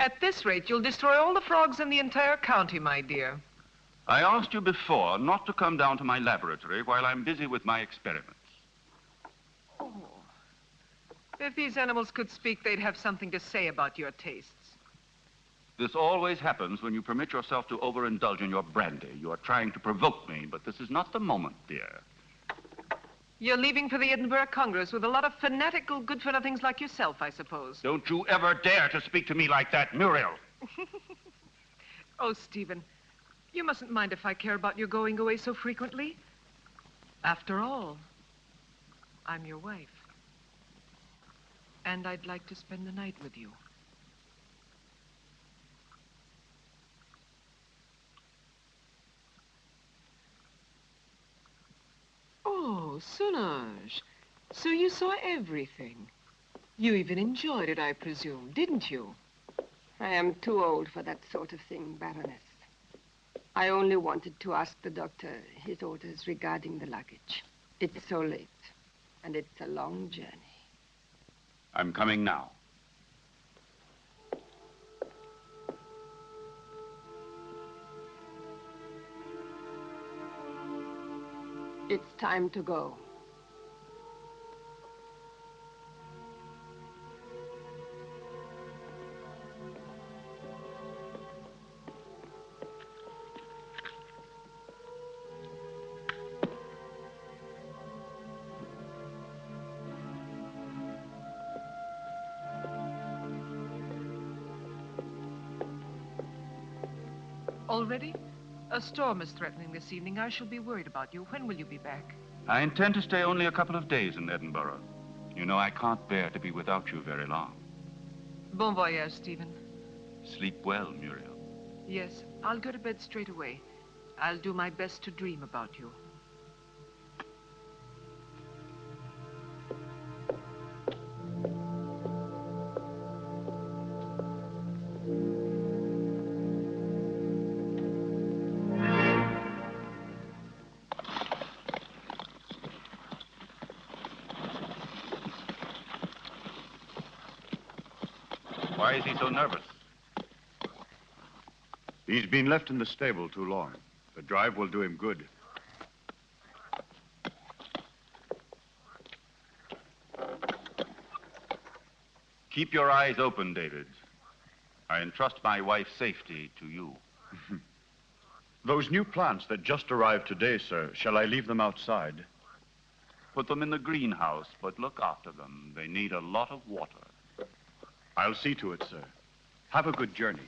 At this rate, you'll destroy all the frogs in the entire county, my dear. I asked you before not to come down to my laboratory while I'm busy with my experiments. Oh. If these animals could speak, they'd have something to say about your tastes. This always happens when you permit yourself to overindulge in your brandy. You are trying to provoke me, but this is not the moment, dear. You're leaving for the Edinburgh Congress with a lot of fanatical good-for-nothings like yourself, I suppose. Don't you ever dare to speak to me like that, Muriel. Oh, Stephen, you mustn't mind if I care about your going away so frequently. After all, I'm your wife. And I'd like to spend the night with you. Oh, Solange. So you saw everything. You even enjoyed it, I presume, didn't you? I am too old for that sort of thing, Baroness. I only wanted to ask the doctor his orders regarding the luggage. It's so late, and it's a long journey. I'm coming now. It's time to go. Already? A storm is threatening this evening. I shall be worried about you. When will you be back? I intend to stay only a couple of days in Edinburgh. You know, I can't bear to be without you very long. Bon voyage, Stephen. Sleep well, Muriel. Yes, I'll go to bed straight away. I'll do my best to dream about you. Why is he so nervous? He's been left in the stable too long. The drive will do him good. Keep your eyes open, David. I entrust my wife's safety to you. Those new plants that just arrived today, sir, shall I leave them outside? Put them in the greenhouse, but look after them. They need a lot of water. I'll see to it, sir. Have a good journey.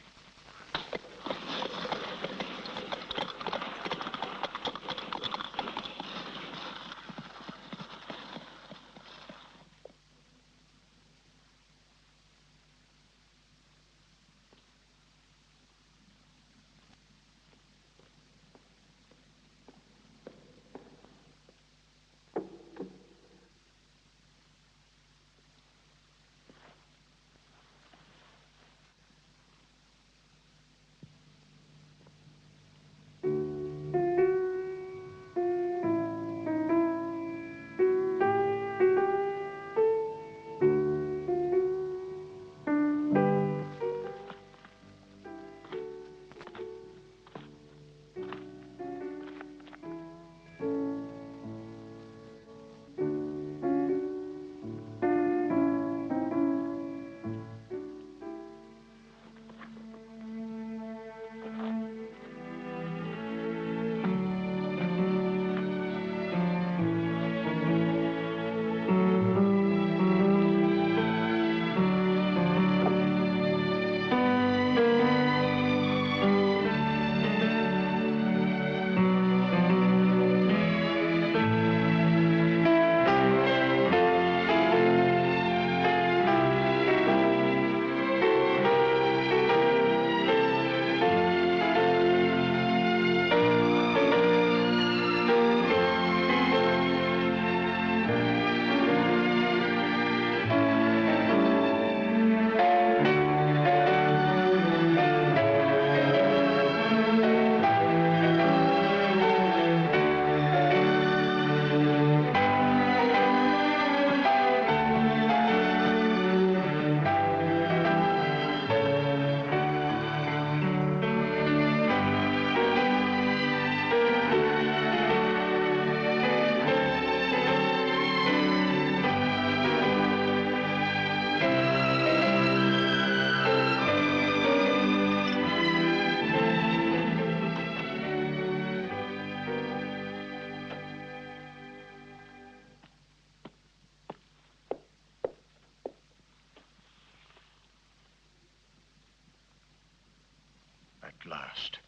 at last.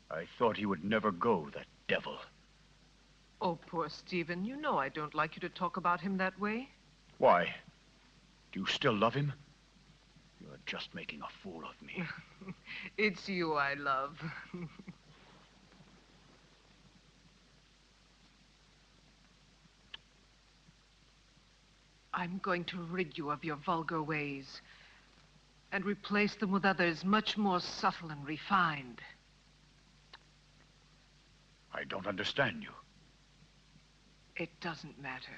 I thought he would never go, that devil. Oh, poor Stephen. You know I don't like you to talk about him that way. Why? Do you still love him? You're just making a fool of me. It's you I love. I'm going to rid you of your vulgar ways and replace them with others much more subtle and refined. I don't understand you. It doesn't matter.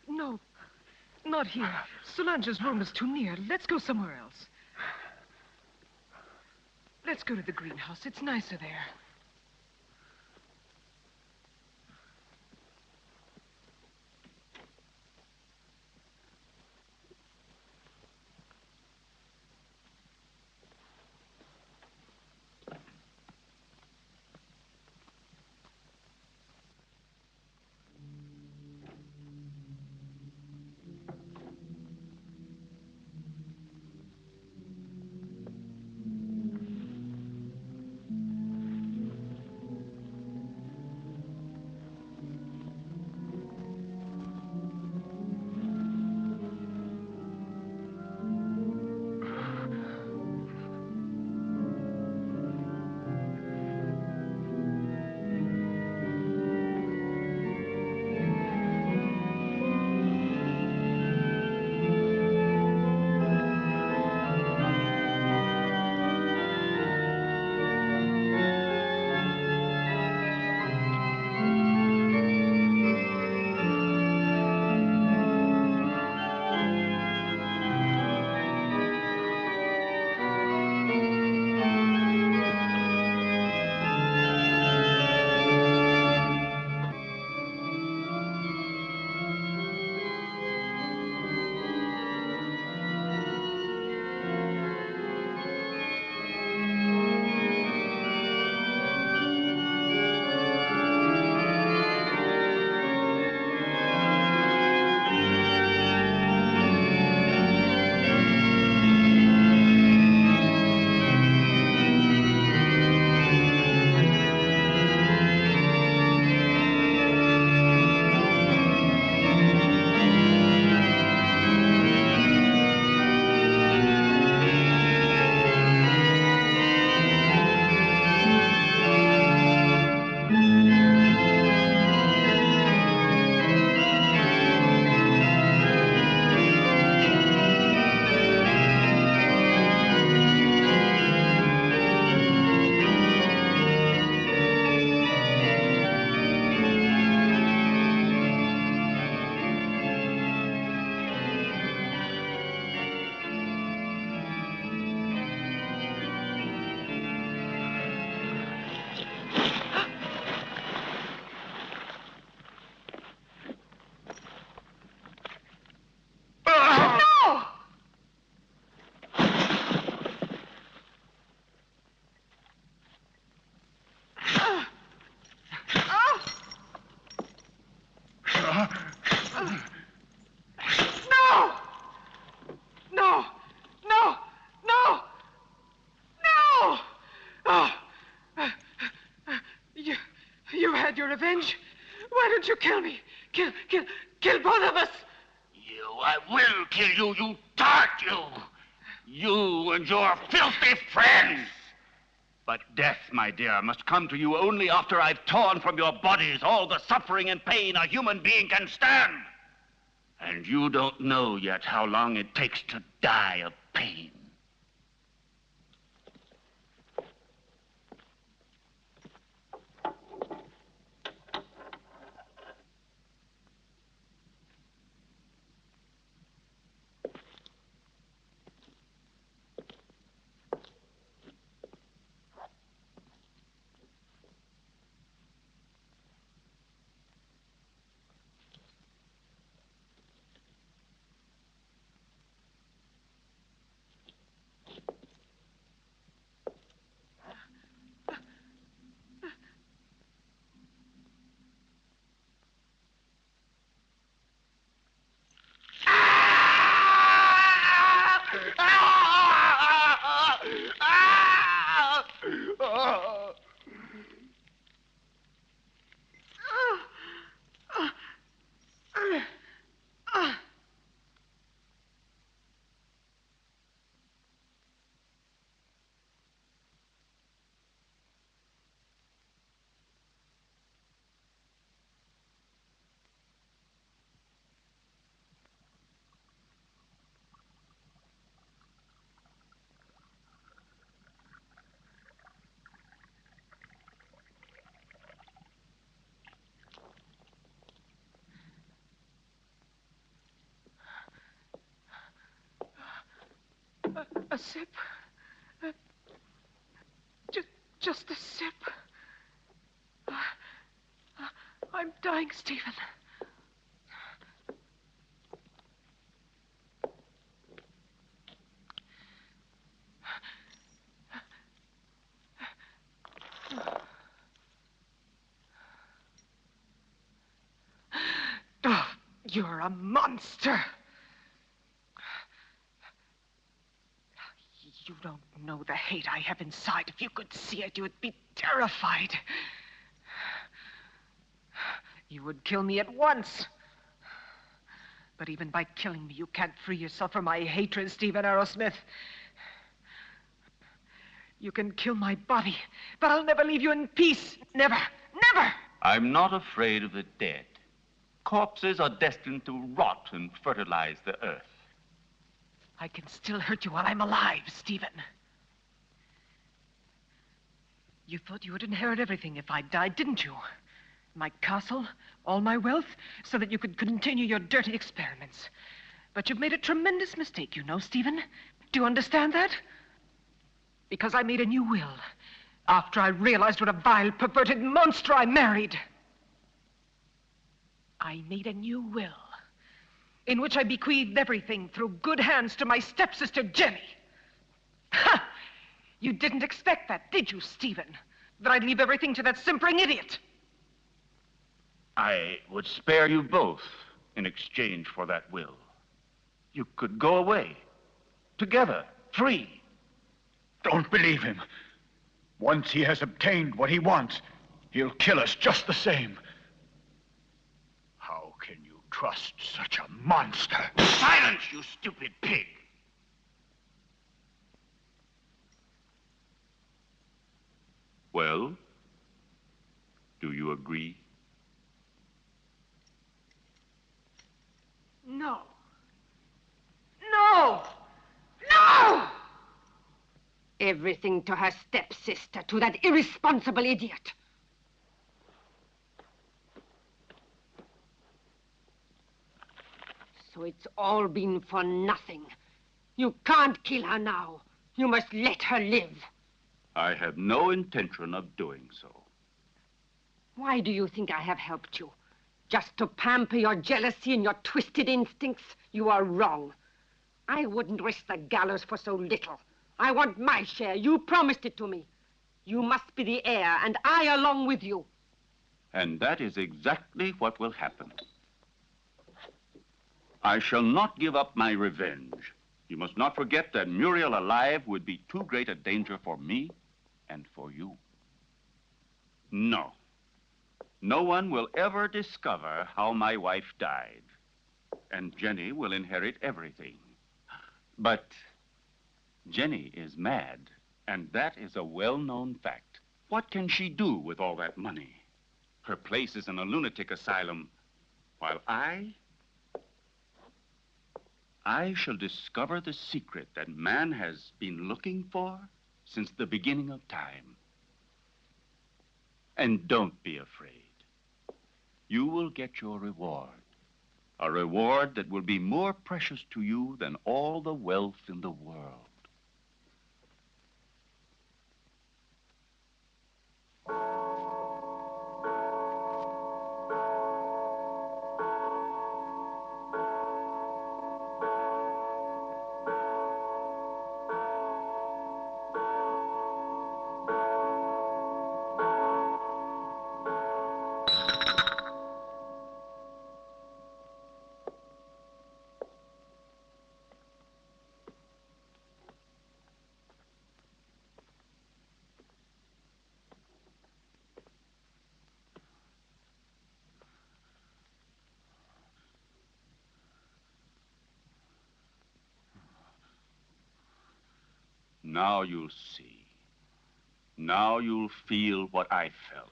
No, not here. Solange's room is too near. Let's go somewhere else. Let's go to the greenhouse. It's nicer there. Revenge? Why don't you kill me? Kill both of us! I will kill you, you tart, you! You and your filthy friends! But death, my dear, must come to you only after I've torn from your bodies all the suffering and pain a human being can stand. And you don't know yet how long it takes to die of pain. Ah! Oh! A sip. Just a sip. I'm dying, Stephen. Oh, you're a monster. You don't know the hate I have inside. If you could see it, you would be terrified. You would kill me at once. But even by killing me, you can't free yourself from my hatred, Stephen Arrowsmith. You can kill my body, but I'll never leave you in peace. Never, never! I'm not afraid of the dead. Corpses are destined to rot and fertilize the earth. I can still hurt you while I'm alive, Stephen. You thought you would inherit everything if I died, didn't you? My castle, all my wealth, so that you could continue your dirty experiments. But you've made a tremendous mistake, you know, Stephen. Do you understand that? Because I made a new will after I realized what a vile, perverted monster I married. I made a new will in which I bequeathed everything through good hands to my stepsister, Jenny. Ha! You didn't expect that, did you, Stephen? That I'd leave everything to that simpering idiot? I would spare you both in exchange for that will. You could go away, together, free. Don't believe him. Once he has obtained what he wants, he'll kill us just the same. How can you trust such a monster? Silence, you stupid pig! Well, do you agree? No. No! No! Everything to her stepsister, to that irresponsible idiot. So it's all been for nothing. You can't kill her now. You must let her live. I have no intention of doing so. Why do you think I have helped you? Just to pamper your jealousy and your twisted instincts? You are wrong. I wouldn't risk the gallows for so little. I want my share. You promised it to me. You must be the heir, and I along with you. And that is exactly what will happen. I shall not give up my revenge. You must not forget that Muriel alive would be too great a danger for me and for you. No. No one will ever discover how my wife died. And Jenny will inherit everything. But Jenny is mad, and that is a well-known fact. What can she do with all that money? Her place is in a lunatic asylum, while I shall discover the secret that man has been looking for since the beginning of time. And don't be afraid. You will get your reward. A reward that will be more precious to you than all the wealth in the world. Now you'll see. Now you'll feel what I felt.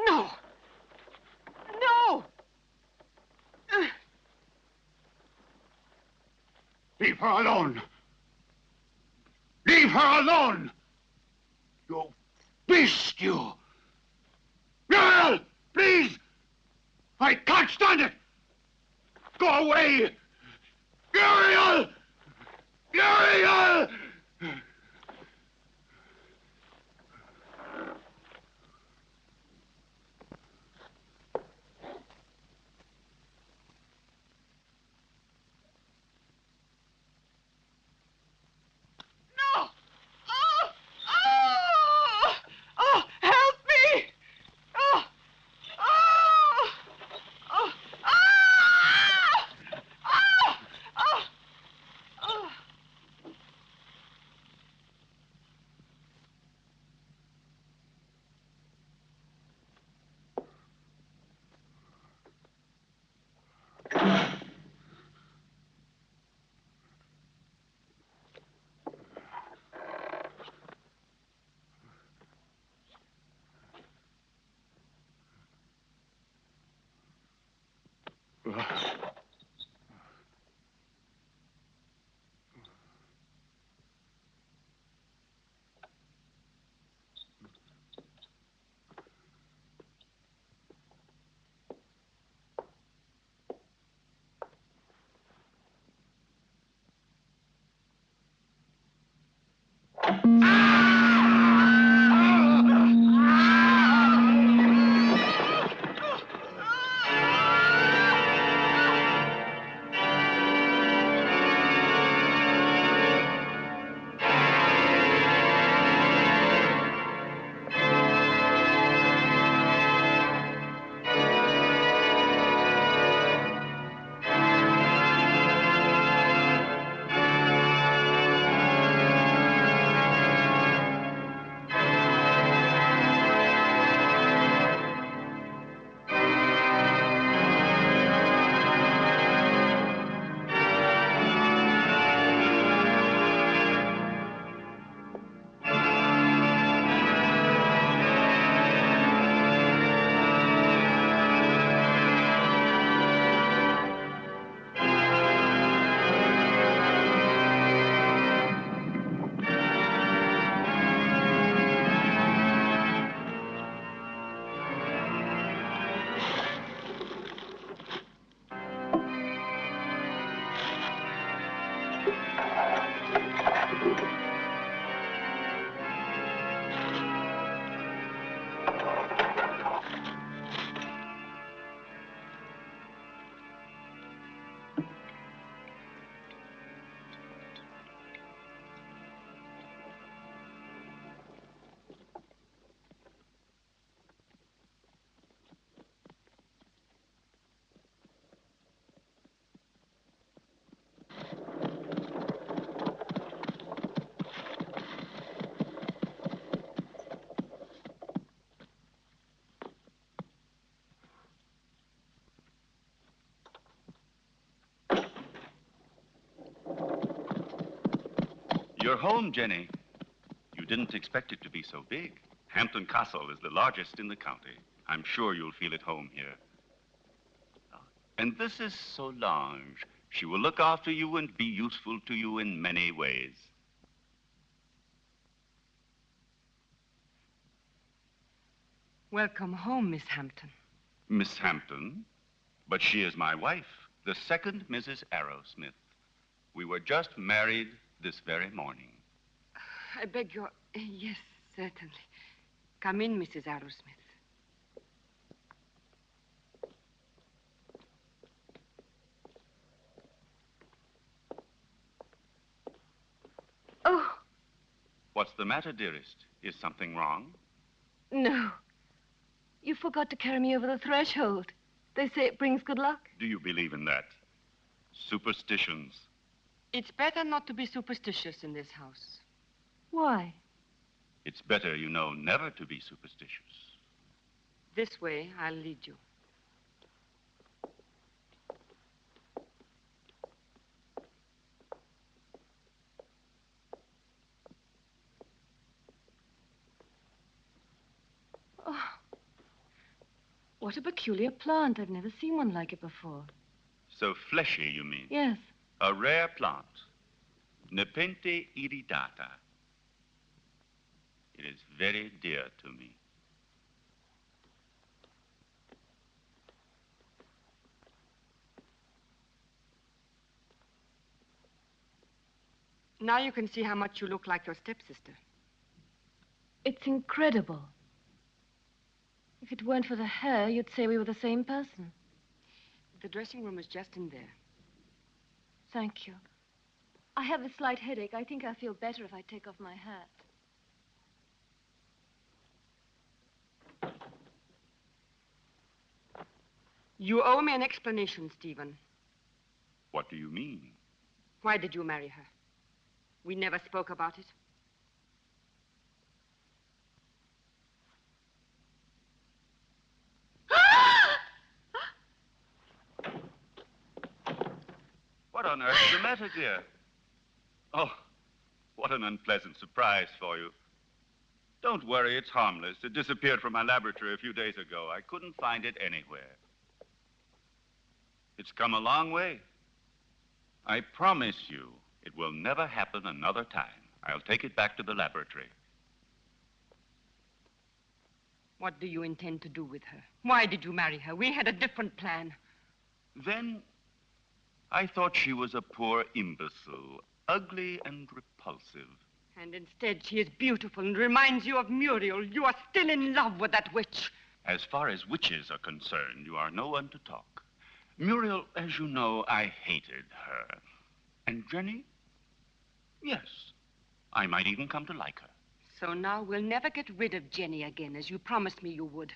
No! No! Leave her alone! Leave her alone! You beast, you! Muriel! Please! I can't stand it! Go away! Muriel! Muriel! You're home, Jenny. You didn't expect it to be so big. Hampton Castle is the largest in the county. I'm sure you'll feel at home here. And this is Solange. She will look after you and be useful to you in many ways. Welcome home, Miss Hampton. Miss Hampton? But she is my wife, the second Mrs. Arrowsmith. We were just married this very morning. I beg your... Yes, certainly. Come in, Mrs. Arrowsmith. Oh. What's the matter, dearest? Is something wrong? No. You forgot to carry me over the threshold. They say it brings good luck. Do you believe in that? Superstitions. It's better not to be superstitious in this house. Why? It's better, you know, never to be superstitious. This way, I'll lead you. Oh, what a peculiar plant. I've never seen one like it before. So fleshy, you mean? Yes. A rare plant. Nepenthe iridata. It is very dear to me. Now you can see how much you look like your stepsister. It's incredible. If it weren't for the hair, you'd say we were the same person. The dressing room is just in there. Thank you. I have a slight headache. I think I'll feel better if I take off my hat. You owe me an explanation, Stephen. What do you mean? Why did you marry her? We never spoke about it. What on earth is the matter, dear? Oh, what an unpleasant surprise for you. Don't worry, it's harmless. It disappeared from my laboratory a few days ago. I couldn't find it anywhere. It's come a long way. I promise you, it will never happen another time. I'll take it back to the laboratory. What do you intend to do with her? Why did you marry her? We had a different plan. Then I thought she was a poor imbecile, ugly and repulsive. And instead, she is beautiful and reminds you of Muriel. You are still in love with that witch. As far as witches are concerned, you are no one to talk. Muriel, as you know, I hated her. And Jenny? Yes, I might even come to like her. So now we'll never get rid of Jenny again, as you promised me you would.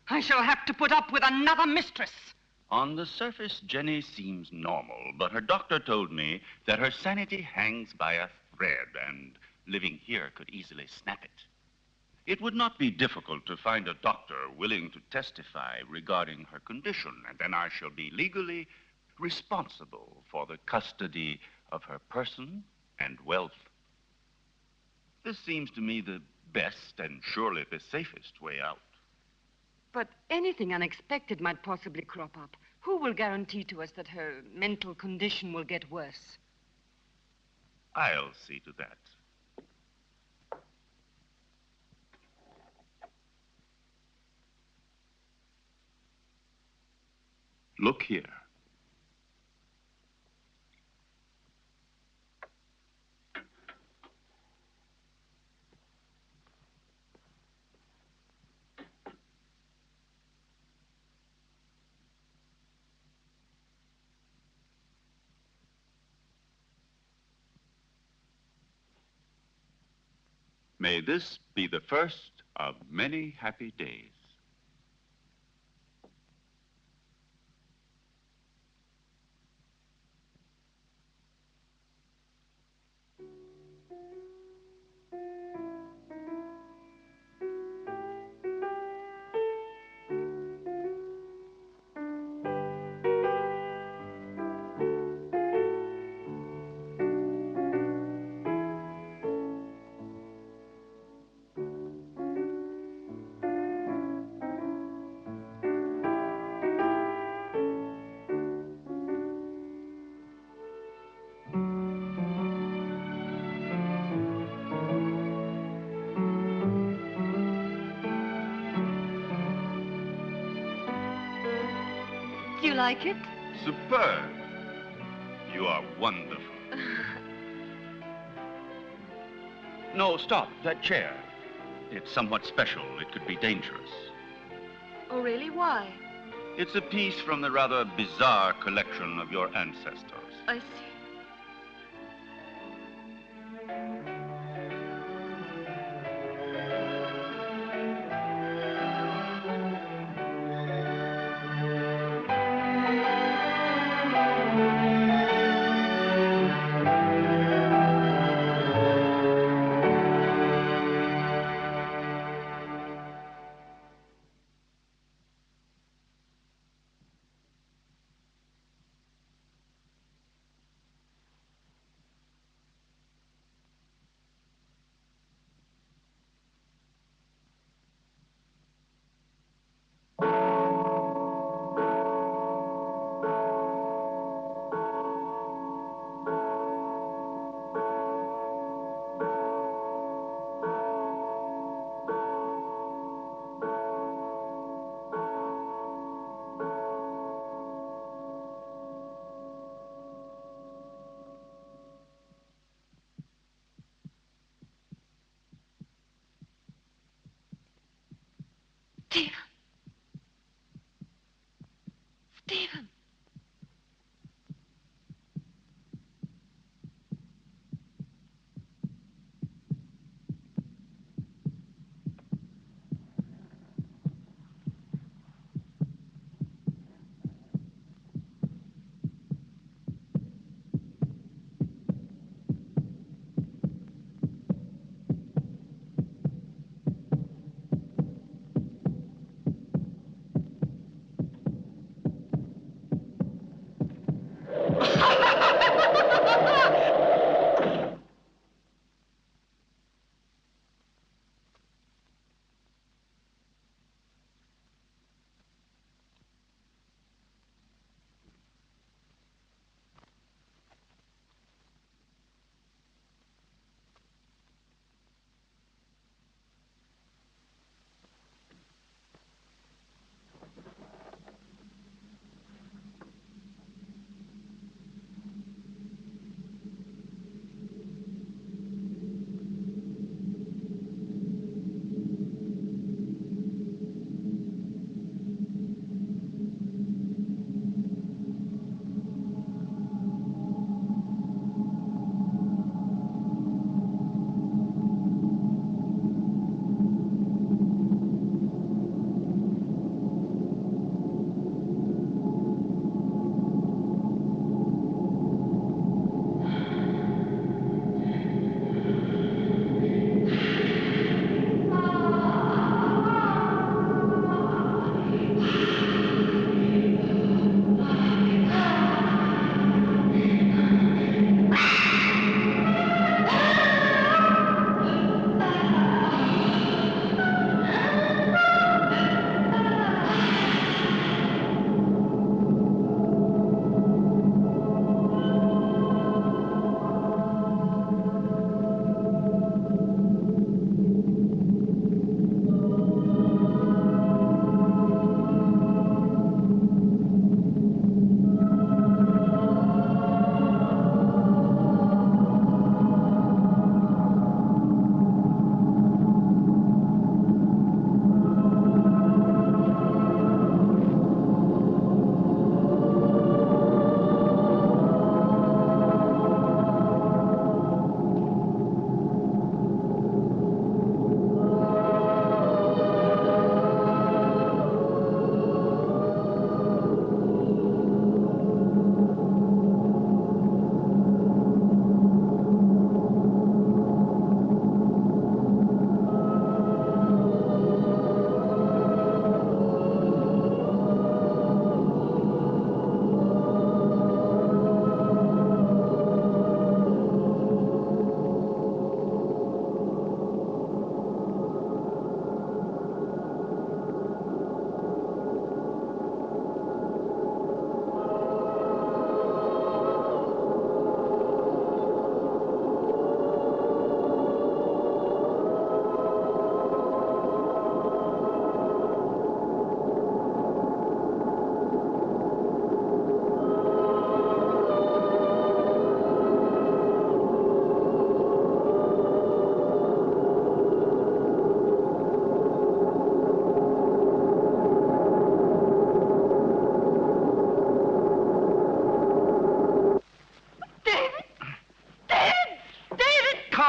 I shall have to put up with another mistress. On the surface, Jenny seems normal, but her doctor told me that her sanity hangs by a thread, and living here could easily snap it. It would not be difficult to find a doctor willing to testify regarding her condition, and then I shall be legally responsible for the custody of her person and wealth. This seems to me the best and surely the safest way out. But anything unexpected might possibly crop up. Who will guarantee to us that her mental condition will get worse? I'll see to that. Look here. May this be the first of many happy days. Do you like it? Superb. You are wonderful. No, stop. That chair. It's somewhat special. It could be dangerous. Oh, really? Why? It's a piece from the rather bizarre collection of your ancestors. I see.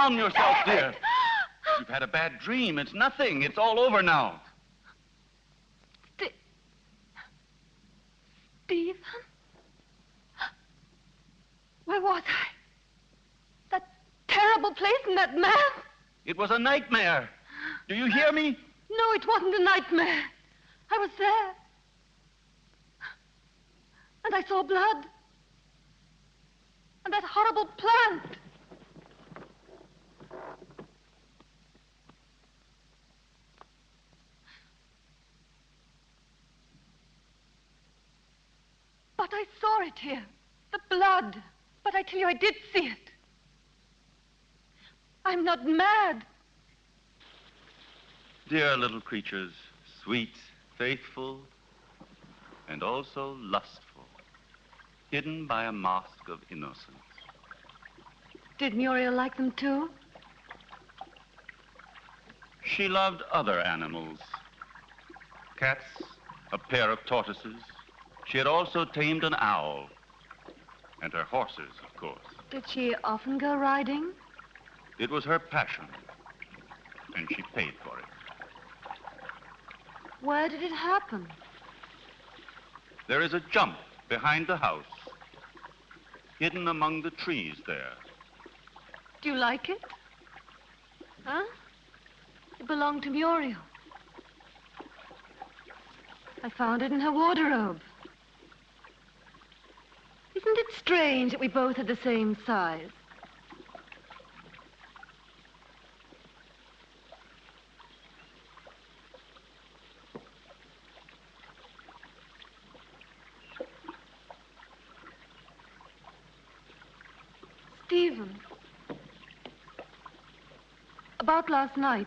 Calm yourself, dear. You've had a bad dream. It's nothing. It's all over now. Stephen? Where was I? That terrible place and that man? It was a nightmare. Do you hear me? No, it wasn't a nightmare. I was there. And I saw blood. And that horrible plant. But I saw it here. The blood. But I tell you, I did see it. I'm not mad. Dear little creatures, sweet, faithful, and also lustful, hidden by a mask of innocence. Did Muriel like them too? She loved other animals. Cats, a pair of tortoises. She had also tamed an owl. And her horses, of course. Did she often go riding? It was her passion. And she paid for it. Where did it happen? There is a jump behind the house. Hidden among the trees there. Do you like it? Huh? It belonged to Muriel. I found it in her wardrobe. Isn't it strange that we both are the same size? Stephen, about last night,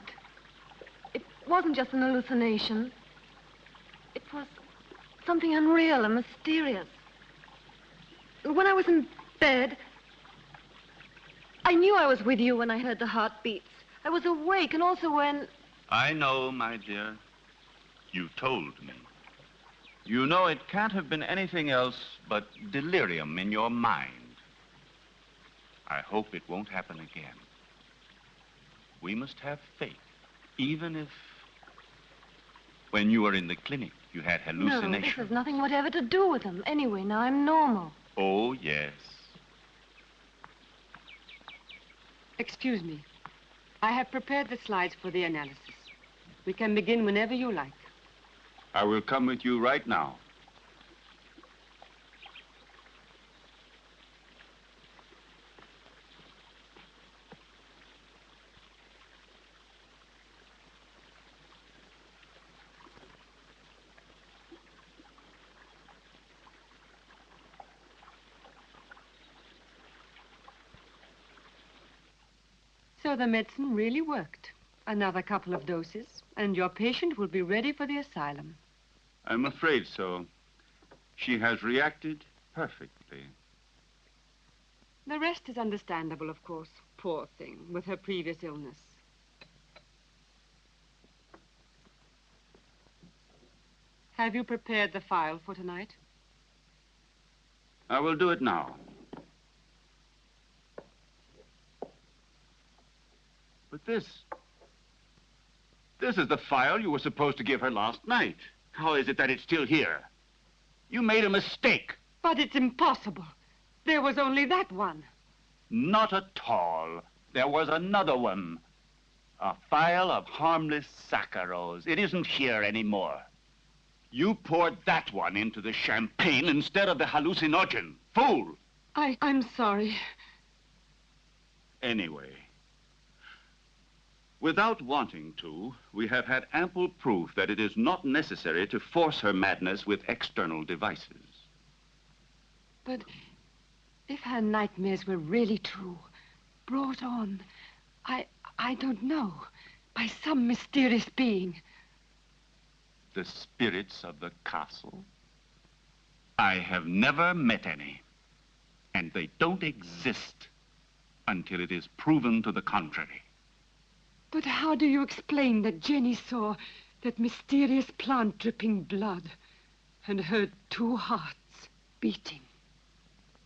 it wasn't just an hallucination. It was something unreal and mysterious. When I was in bed, I knew I was with you when I heard the heartbeats. I was awake, and also when... I know, my dear. You told me. You know it can't have been anything else but delirium in your mind. I hope it won't happen again. We must have faith, even if... When you were in the clinic, you had hallucinations. No, this has nothing whatever to do with them. Anyway, now I'm normal. Oh, yes. Excuse me. I have prepared the slides for the analysis. We can begin whenever you like. I will come with you right now. So the medicine really worked. Another couple of doses, and your patient will be ready for the asylum. I'm afraid so. She has reacted perfectly. The rest is understandable, of course. Poor thing, with her previous illness. Have you prepared the file for tonight? I will do it now. But this is the file you were supposed to give her last night. How is it that it's still here? You made a mistake. But it's impossible. There was only that one. Not at all. There was another one. A file of harmless saccharos. It isn't here anymore. You poured that one into the champagne instead of the hallucinogen. Fool! I'm sorry. Anyway, without wanting to, we have had ample proof that it is not necessary to force her madness with external devices. But if her nightmares were really true, brought on, I don't know, by some mysterious being. The spirits of the castle? I have never met any. And they don't exist until it is proven to the contrary. But how do you explain that Jenny saw that mysterious plant dripping blood and heard two hearts beating?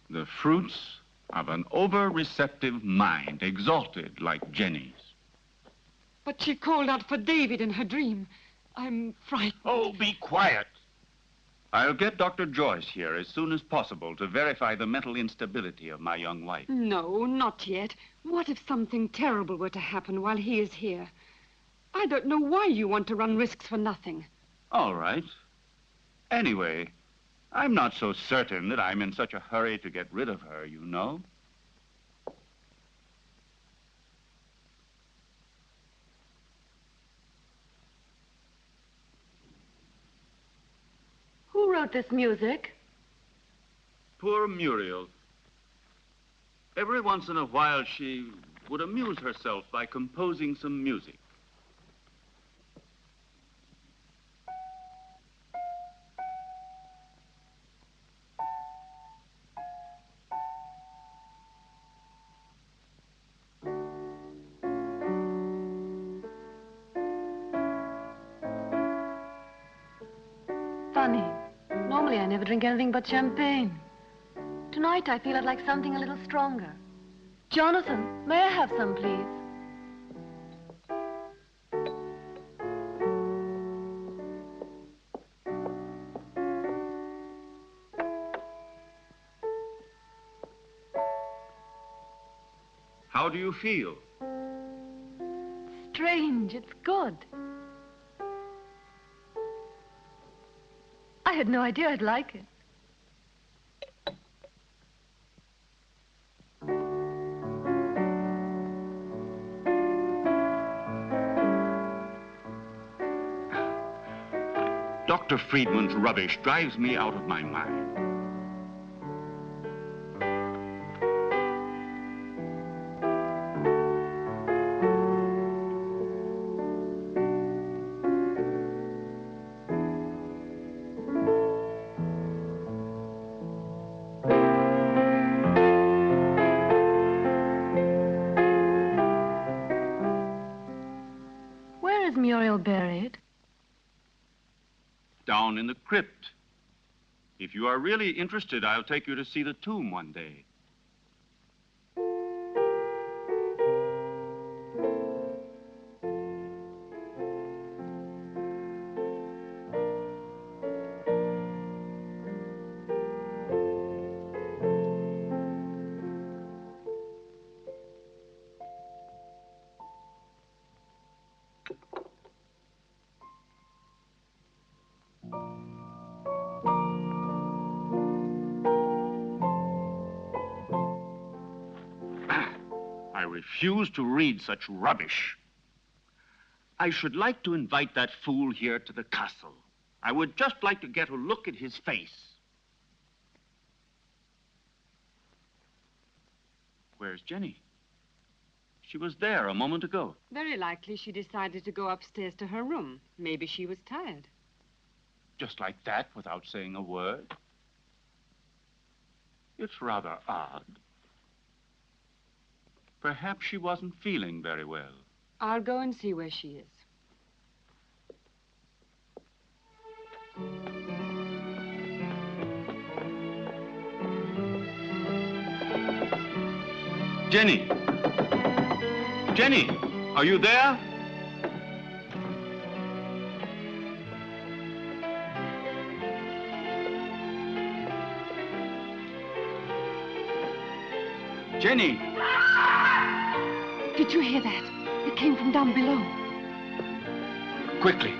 The fruits of an over-receptive mind, exalted like Jenny's. But she called out for David in her dream. I'm frightened. Oh, be quiet. I'll get Dr. Joyce here as soon as possible to verify the mental instability of my young wife. No, not yet. What if something terrible were to happen while he is here? I don't know why you want to run risks for nothing. All right. Anyway, I'm not so certain that I'm in such a hurry to get rid of her, you know. Who wrote this music? Poor Muriel. Every once in a while, she would amuse herself by composing some music. Funny. Normally I never drink anything but champagne. Tonight I feel I'd like something a little stronger. Jonathan, may I have some, please? How do you feel? Strange, it's good. I had no idea I'd like it. Dr. Friedman's rubbish drives me out of my mind. Where is Muriel buried? Down in the crypt. If you are really interested, I'll take you to see the tomb one day. I refuse to read such rubbish. I should like to invite that fool here to the castle. I would just like to get a look at his face. Where's Jenny? She was there a moment ago. Very likely she decided to go upstairs to her room. Maybe she was tired. Just like that, without saying a word. It's rather odd. Perhaps she wasn't feeling very well. I'll go and see where she is. Jenny! Jenny, are you there? Jenny! Did you hear that? It came from down below. Quickly.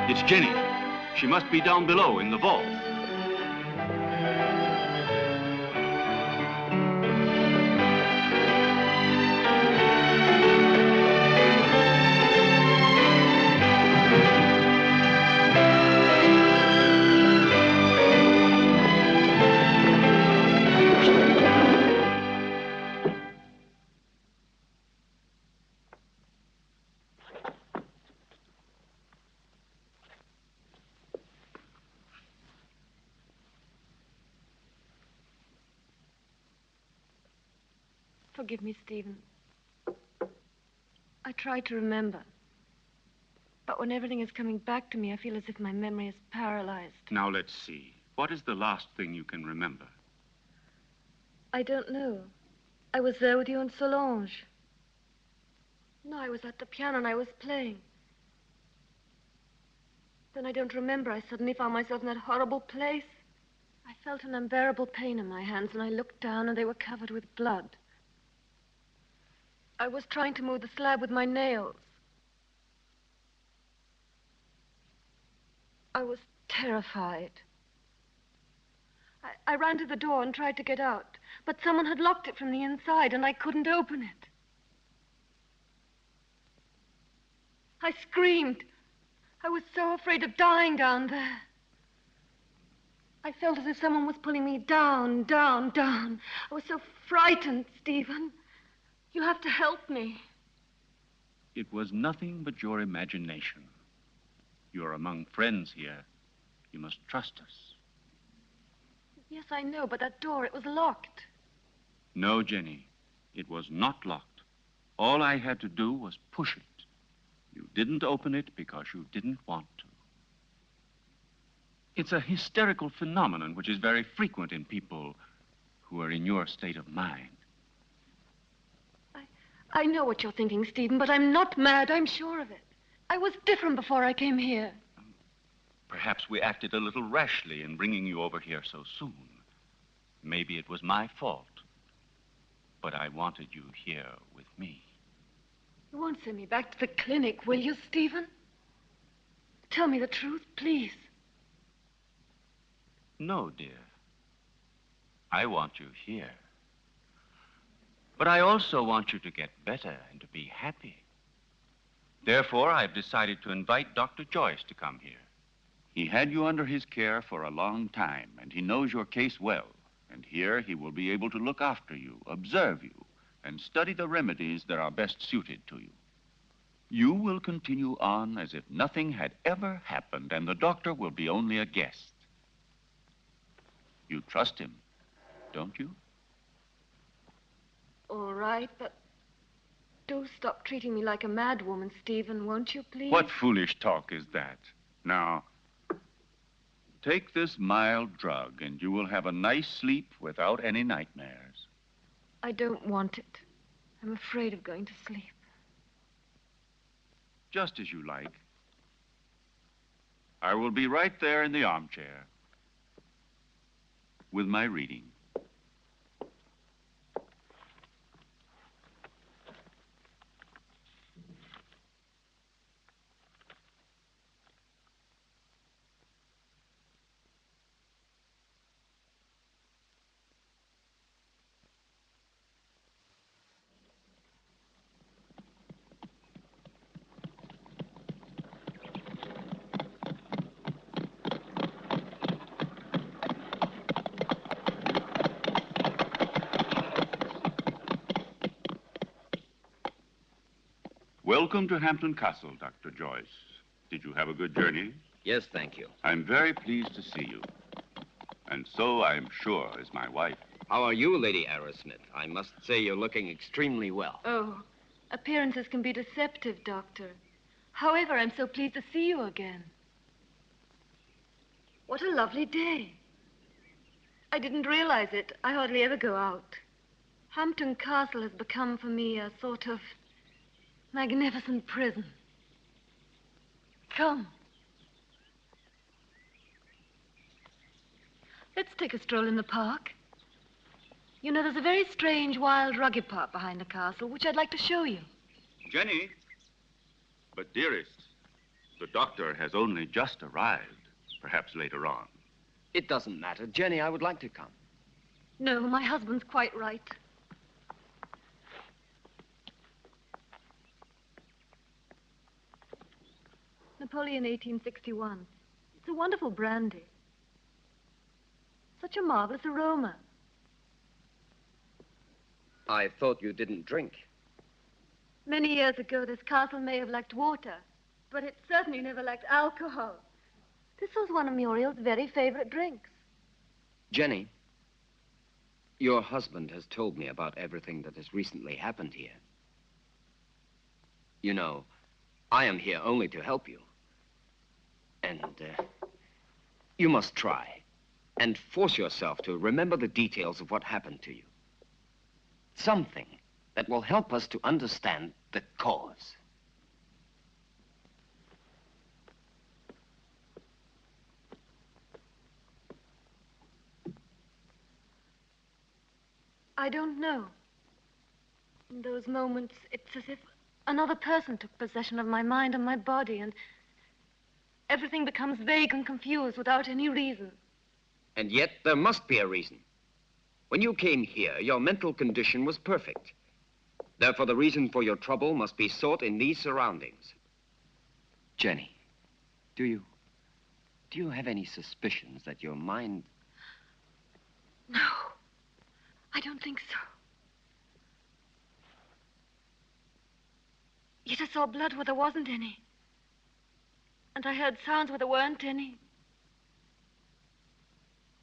It's Jenny. She must be down below in the vault. Forgive me, Stephen. I tried to remember. But when everything is coming back to me, I feel as if my memory is paralyzed. Now, let's see. What is the last thing you can remember? I don't know. I was there with you and Solange. No, I was at the piano and I was playing. Then I don't remember. I suddenly found myself in that horrible place. I felt an unbearable pain in my hands, and I looked down, and they were covered with blood. I was trying to move the slab with my nails. I was terrified. I ran to the door and tried to get out, but someone had locked it from the inside, and I couldn't open it. I screamed. I was so afraid of dying down there. I felt as if someone was pulling me down, down, down. I was so frightened, Stephen. You have to help me. It was nothing but your imagination. You're among friends here. You must trust us. Yes, I know, but that door, it was locked. No, Jenny, it was not locked. All I had to do was push it. You didn't open it because you didn't want to. It's a hysterical phenomenon which is very frequent in people who are in your state of mind. I know what you're thinking, Stephen, but I'm not mad. I'm sure of it. I was different before I came here. Perhaps we acted a little rashly in bringing you over here so soon. Maybe it was my fault. But I wanted you here with me. You won't send me back to the clinic, will you, Stephen? Tell me the truth, please. No, dear. I want you here. But I also want you to get better and to be happy. Therefore, I've decided to invite Dr. Joyce to come here. He had you under his care for a long time, and he knows your case well. And here he will be able to look after you, observe you, and study the remedies that are best suited to you. You will continue on as if nothing had ever happened, and the doctor will be only a guest. You trust him, don't you? All right, but do stop treating me like a madwoman, Stephen, won't you, please? What foolish talk is that? Now, take this mild drug, and you will have a nice sleep without any nightmares. I don't want it. I'm afraid of going to sleep. Just as you like. I will be right there in the armchair with my reading. Welcome to Hampton Castle, Dr. Joyce. Did you have a good journey? Yes, thank you. I'm very pleased to see you. And so, I'm sure, is my wife. How are you, Lady Arrowsmith? I must say you're looking extremely well. Oh, appearances can be deceptive, Doctor. However, I'm so pleased to see you again. What a lovely day. I didn't realize it. I hardly ever go out. Hampton Castle has become for me a sort of magnificent prison. Come. Let's take a stroll in the park. You know, there's a very strange, wild, rugged part behind the castle, which I'd like to show you. Jenny. But, dearest, the doctor has only just arrived. Perhaps later on. It doesn't matter. Jenny, I would like to come. No, my husband's quite right. Napoleon 1861. It's a wonderful brandy. Such a marvelous aroma. I thought you didn't drink. Many years ago, this castle may have lacked water, but it certainly never lacked alcohol. This was one of Muriel's very favorite drinks. Jenny, your husband has told me about everything that has recently happened here. You know, I am here only to help you. And you must try and force yourself to remember the details of what happened to you. Something that will help us to understand the cause. I don't know. In those moments, it's as if another person took possession of my mind and my body, and everything becomes vague and confused without any reason. And yet, there must be a reason. When you came here, your mental condition was perfect. Therefore, the reason for your trouble must be sought in these surroundings. Jenny, do you have any suspicions that your mind... No, I don't think so. Yet I saw blood where there wasn't any. And I heard sounds where there weren't any.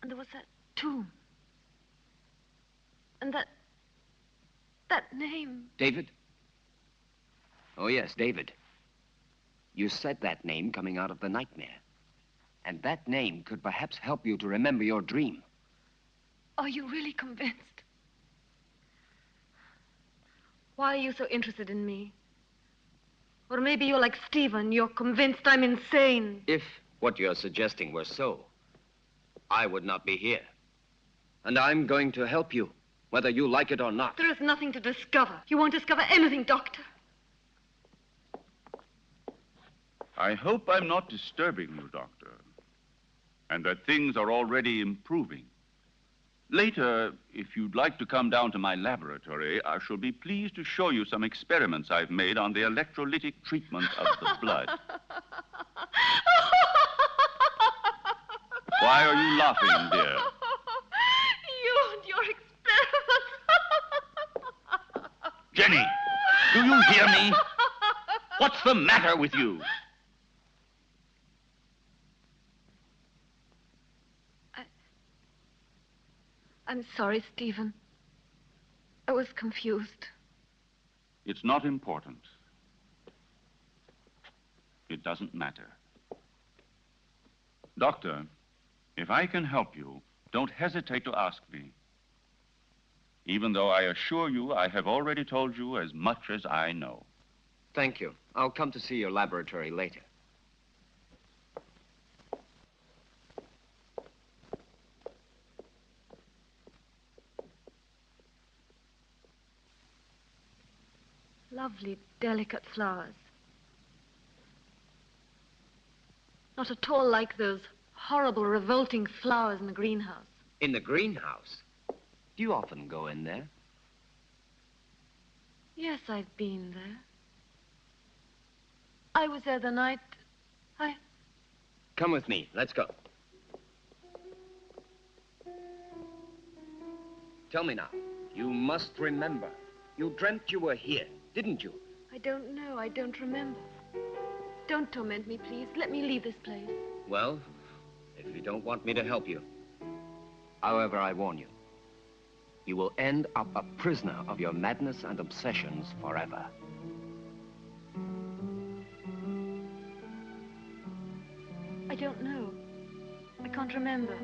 And there was that tomb. And that name. David? Oh, yes, David. You said that name coming out of the nightmare. And that name could perhaps help you to remember your dream. Are you really convinced? Why are you so interested in me? Or maybe you're like Stephen, you're convinced I'm insane. If what you're suggesting were so, I would not be here. And I'm going to help you, whether you like it or not. There is nothing to discover. You won't discover anything, Doctor. I hope I'm not disturbing you, Doctor, and that things are already improving. Later, if you'd like to come down to my laboratory, I shall be pleased to show you some experiments I've made on the electrolytic treatment of the blood. Why are you laughing, dear? You and your experiments. Jenny, do you hear me? What's the matter with you? I'm sorry, Stephen. I was confused. It's not important. It doesn't matter. Doctor, if I can help you, don't hesitate to ask me. Even though I assure you I have already told you as much as I know. Thank you. I'll come to see your laboratory later. Lovely, delicate flowers. Not at all like those horrible, revolting flowers in the greenhouse. In the greenhouse? Do you often go in there? Yes, I've been there. I was there the night Come with me. Let's go. Tell me now. You must remember. You dreamt you were here, didn't you? I don't know. I don't remember. Don't torment me, please. Let me leave this place. Well, if you don't want me to help you. However, I warn you. You will end up a prisoner of your madness and obsessions forever. I don't know. I can't remember.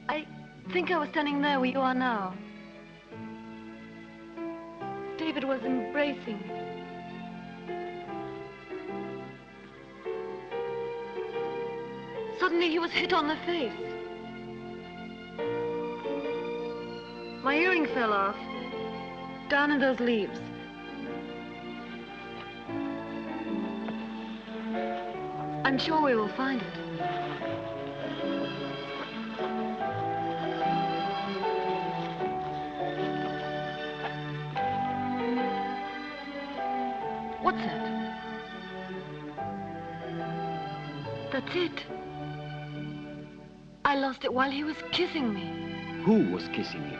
I think I was standing there where you are now. David was embracing me. Suddenly he was hit on the face. My earring fell off, down in those leaves. I'm sure we will find it. What's that? That's it. I lost it while he was kissing me. Who was kissing you?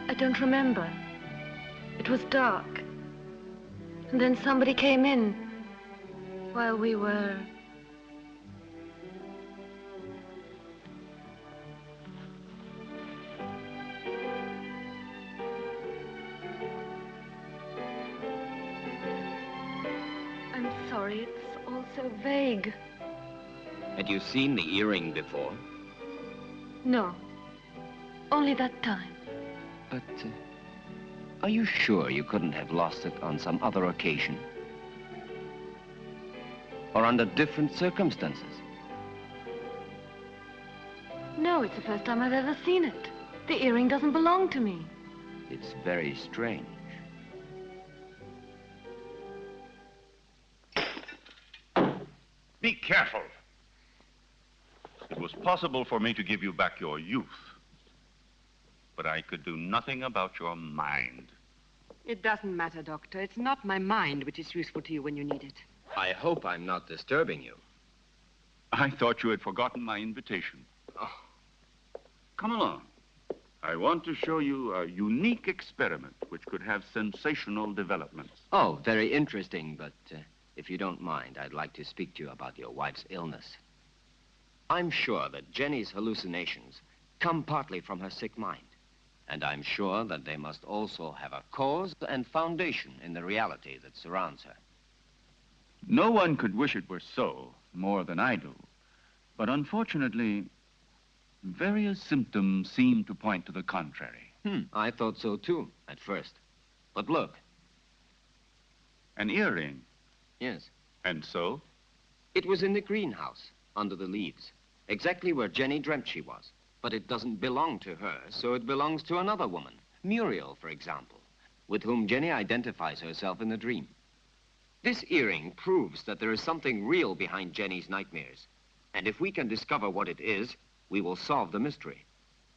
I don't remember. It was dark. And then somebody came in while we were... story. It's all so vague. Had you seen the earring before? No. Only that time. But, are you sure you couldn't have lost it on some other occasion? Or under different circumstances? No, it's the first time I've ever seen it. The earring doesn't belong to me. It's very strange. Be careful. It was possible for me to give you back your youth, but I could do nothing about your mind. It doesn't matter, Doctor. It's not my mind which is useful to you when you need it. I hope I'm not disturbing you. I thought you had forgotten my invitation. Oh. Come along. I want to show you a unique experiment which could have sensational developments. Oh, very interesting, but if you don't mind, I'd like to speak to you about your wife's illness. I'm sure that Jenny's hallucinations come partly from her sick mind. And I'm sure that they must also have a cause and foundation in the reality that surrounds her. No one could wish it were so, more than I do. But unfortunately, various symptoms seem to point to the contrary. I thought so too, at first. But look. An earring. Yes. And so? It was in the greenhouse, under the leaves. Exactly where Jenny dreamt she was. But it doesn't belong to her, so it belongs to another woman. Muriel, for example, with whom Jenny identifies herself in the dream. This earring proves that there is something real behind Jenny's nightmares. And if we can discover what it is, we will solve the mystery.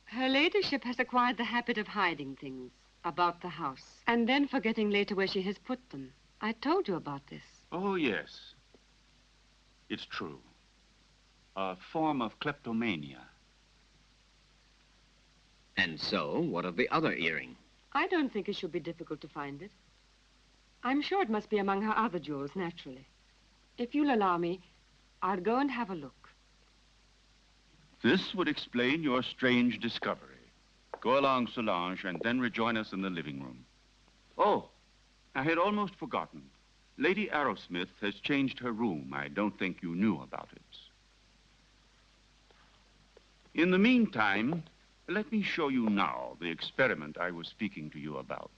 Her ladyship has acquired the habit of hiding things about the house and then forgetting later where she has put them. I told you about this. Oh, yes. It's true. A form of kleptomania. And so, what of the other earring? I don't think it should be difficult to find it. I'm sure it must be among her other jewels, naturally. If you'll allow me, I'll go and have a look. This would explain your strange discovery. Go along, Solange, and then rejoin us in the living room. Oh, I had almost forgotten. Lady Arrowsmith has changed her room. I don't think you knew about it. In the meantime, let me show you now the experiment I was speaking to you about.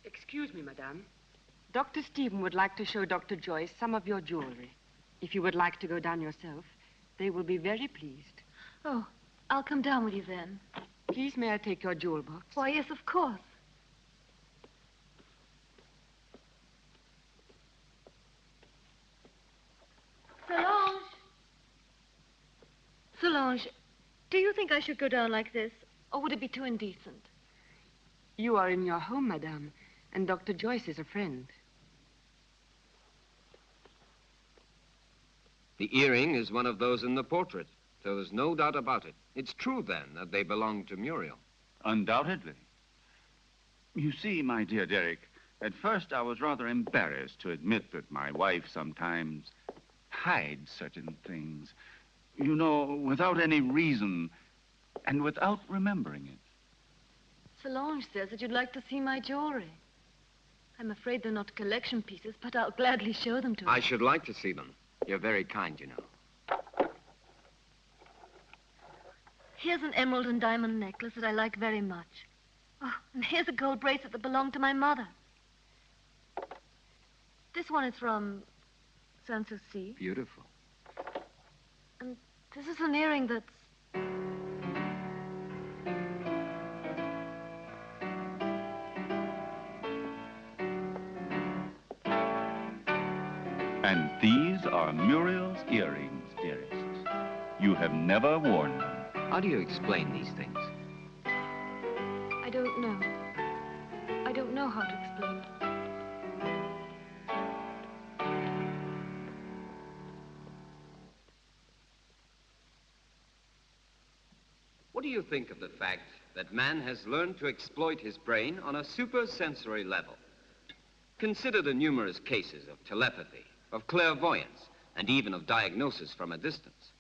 Excuse me, madame. Dr. Stephen would like to show Dr. Joyce some of your jewelry. If you would like to go down yourself, they will be very pleased. Oh, I'll come down with you then. Please, may I take your jewel box? Why, yes, of course. Solange! Solange, do you think I should go down like this? Or would it be too indecent? You are in your home, madame, and Dr. Joyce is a friend. The earring is one of those in the portrait, so there's no doubt about it. It's true, then, that they belong to Muriel. Undoubtedly. You see, my dear Derek, at first I was rather embarrassed to admit that my wife sometimes hides certain things. You know, without any reason and without remembering it. Solange says that you'd like to see my jewelry. I'm afraid they're not collection pieces, but I'll gladly show them to you. I should like to see them. You're very kind, you know. Here's an emerald and diamond necklace that I like very much. Oh, and here's a gold bracelet that belonged to my mother. This one is from Sanssouci. Beautiful. And this is an earring that's... And these are Muriel's earrings, dearest. You have never worn them. How do you explain these things? I don't know. I don't know how to explain it. What do you think of the fact that man has learned to exploit his brain on a supersensory level? Consider the numerous cases of telepathy, of clairvoyance, and even of diagnosis from a distance.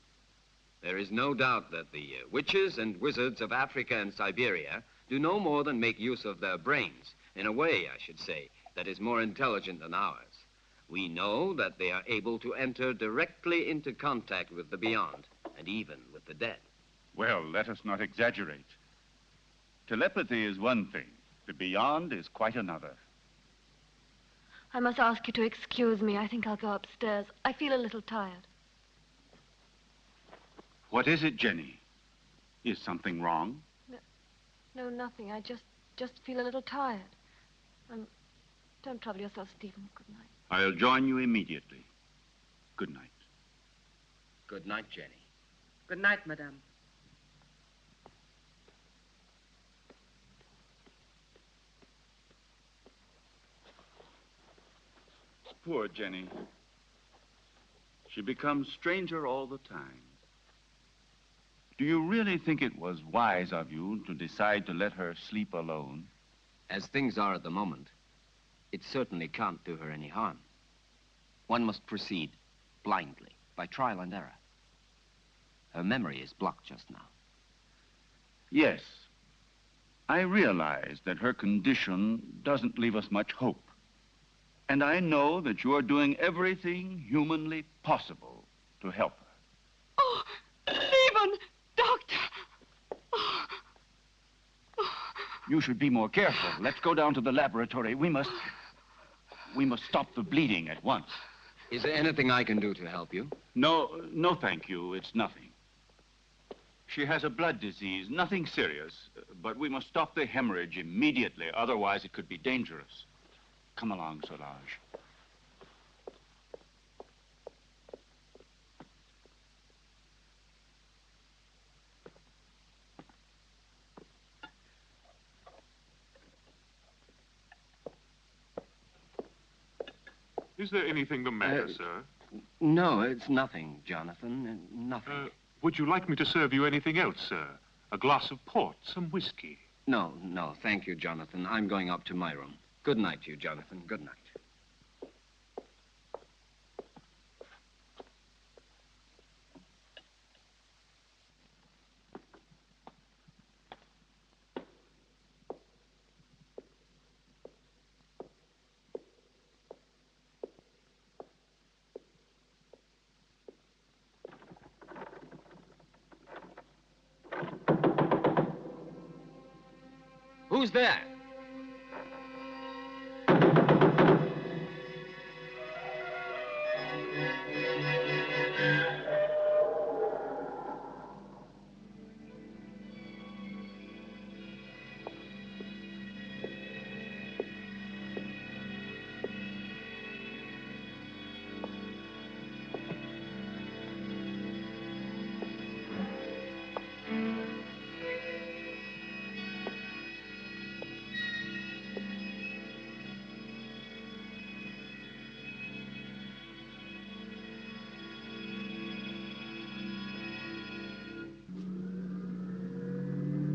There is no doubt that the witches and wizards of Africa and Siberia do no more than make use of their brains, in a way, I should say, that is more intelligent than ours. We know that they are able to enter directly into contact with the beyond, and even with the dead. Well, let us not exaggerate. Telepathy is one thing. The beyond is quite another. I must ask you to excuse me. I think I'll go upstairs. I feel a little tired. What is it, Jenny? Is something wrong? No, nothing. I just feel a little tired. Don't trouble yourself, Stephen. Good night. I'll join you immediately. Good night. Good night, Jenny. Good night, madame. Poor Jenny. She becomes stranger all the time. Do you really think it was wise of you to decide to let her sleep alone? As things are at the moment, it certainly can't do her any harm. One must proceed blindly, by trial and error. Her memory is blocked just now. Yes. I realize that her condition doesn't leave us much hope. And I know that you are doing everything humanly possible to help her. Oh, Stephen! Doctor! Oh. You should be more careful. Let's go down to the laboratory. We must stop the bleeding at once. Is there anything I can do to help you? No, thank you. It's nothing. She has a blood disease, nothing serious, but we must stop the hemorrhage immediately, otherwise it could be dangerous. Come along, Solange. Is there anything the matter, sir? No, it's nothing, Jonathan. Nothing. Would you like me to serve you anything else, sir? A glass of port, some whiskey? No, thank you, Jonathan. I'm going up to my room. Good night to you, Jonathan. Good night. Who's there?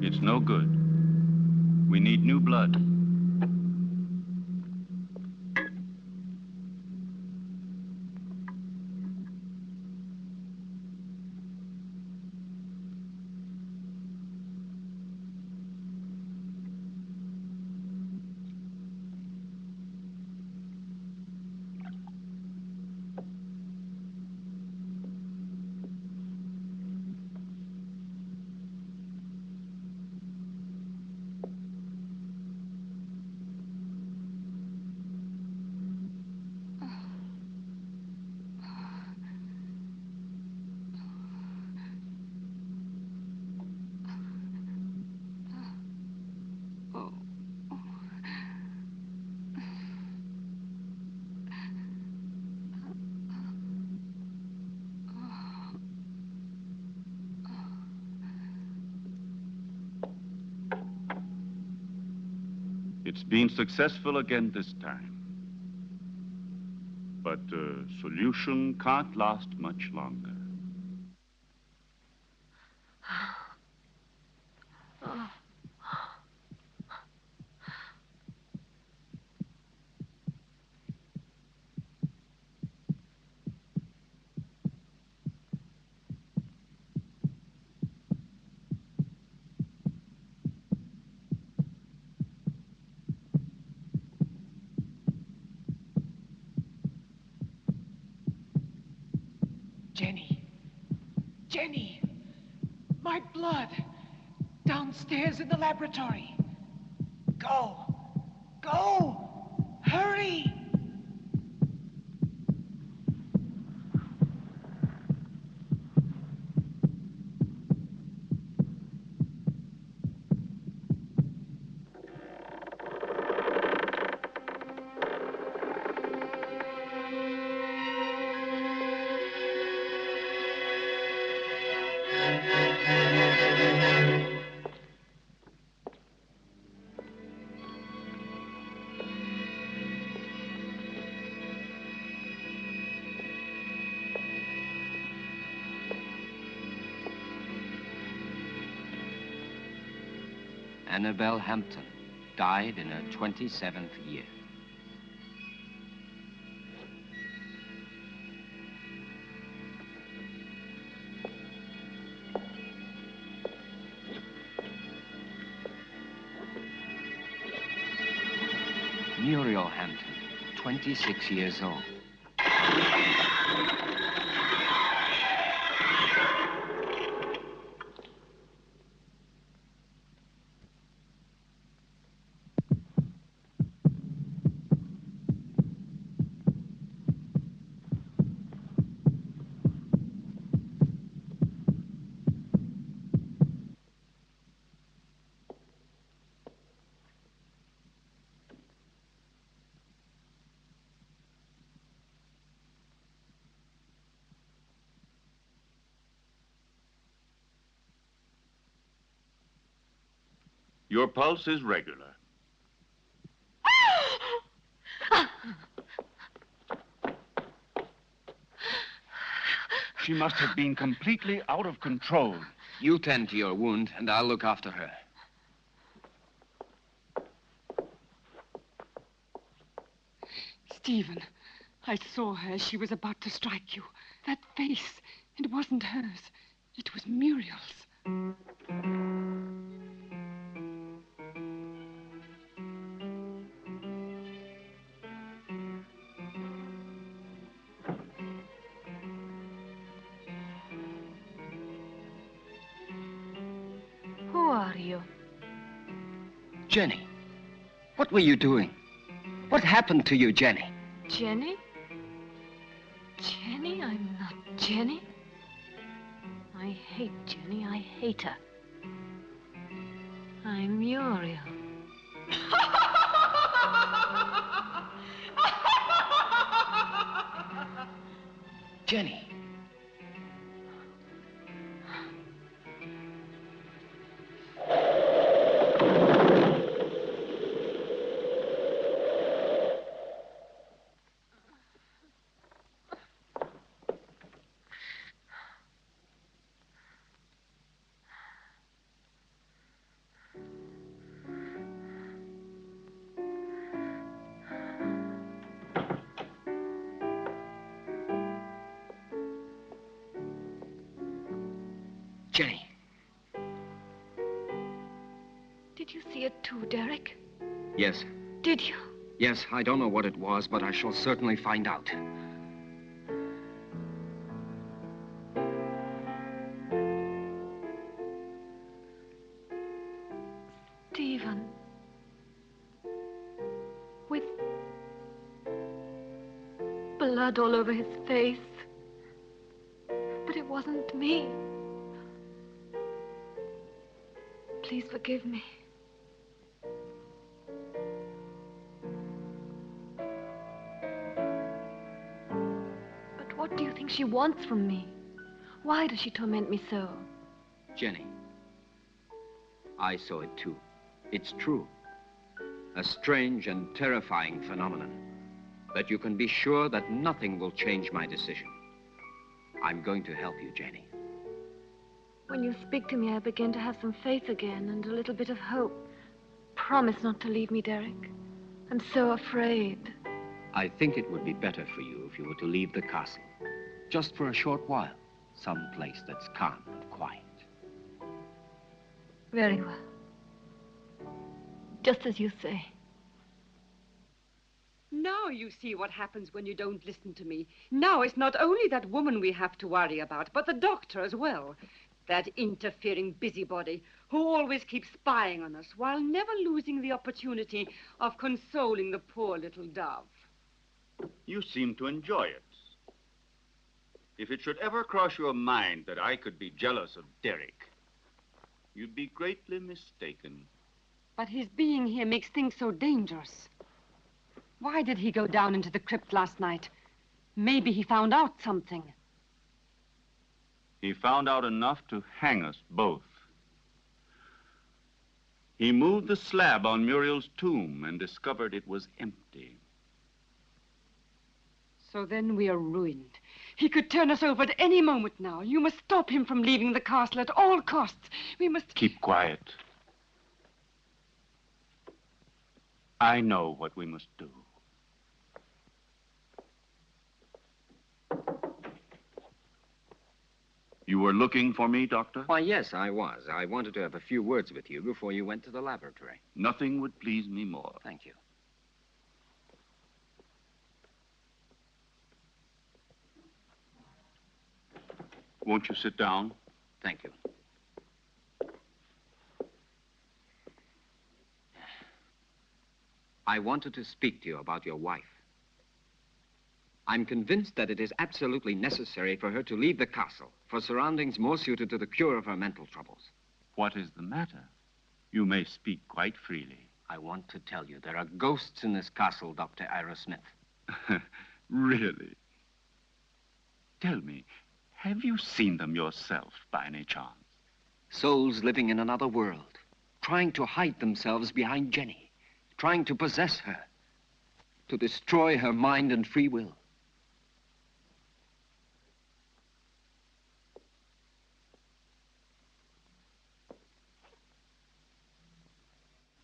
It's no good. We need new blood. It's been successful again this time. But solution can't last much longer. Jenny. Jenny! My blood! Downstairs in the laboratory. Go! Go! Hurry! Annabelle Hampton died in her 27th year. Muriel Hampton, 26 years old. Your pulse is regular. She must have been completely out of control. You tend to your wound, and I'll look after her. Stephen, I saw her as she was about to strike you. That face, it wasn't hers. It was Muriel's. Who are you? Jenny, what were you doing? What happened to you, Jenny? Jenny? Jenny? I'm not Jenny. I hate Jenny. I hate her. I'm Muriel. Jenny. Jenny. Did you see it too, Derek? Yes. Did you? Yes, I don't know what it was, but I shall certainly find out. Stephen. With blood all over his face. But it wasn't me. Please forgive me. But what do you think she wants from me? Why does she torment me so? Jenny, I saw it too. It's true. A strange and terrifying phenomenon. But you can be sure that nothing will change my decision. I'm going to help you, Jenny. When you speak to me, I begin to have some faith again and a little bit of hope. Promise not to leave me, Derek. I'm so afraid. I think it would be better for you if you were to leave the castle. Just for a short while. Some place that's calm and quiet. Very well. Just as you say. Now you see what happens when you don't listen to me. Now it's not only that woman we have to worry about, but the doctor as well. That interfering busybody who always keeps spying on us while never losing the opportunity of consoling the poor little dove. You seem to enjoy it. If it should ever cross your mind that I could be jealous of Derek, you'd be greatly mistaken. But his being here makes things so dangerous. Why did he go down into the crypt last night? Maybe he found out something. He found out enough to hang us both. He moved the slab on Muriel's tomb and discovered it was empty. So then we are ruined. He could turn us over at any moment now. You must stop him from leaving the castle at all costs. We must... Keep quiet. I know what we must do. You were looking for me, Doctor? Why, yes, I was. I wanted to have a few words with you before you went to the laboratory. Nothing would please me more. Thank you. Won't you sit down? Thank you. I wanted to speak to you about your wife. I'm convinced that it is absolutely necessary for her to leave the castle for surroundings more suited to the cure of her mental troubles. What is the matter? You may speak quite freely. I want to tell you there are ghosts in this castle, Dr. Ira Smith. Really? Tell me, have you seen them yourself by any chance? Souls living in another world, trying to hide themselves behind Jenny, trying to possess her, to destroy her mind and free will.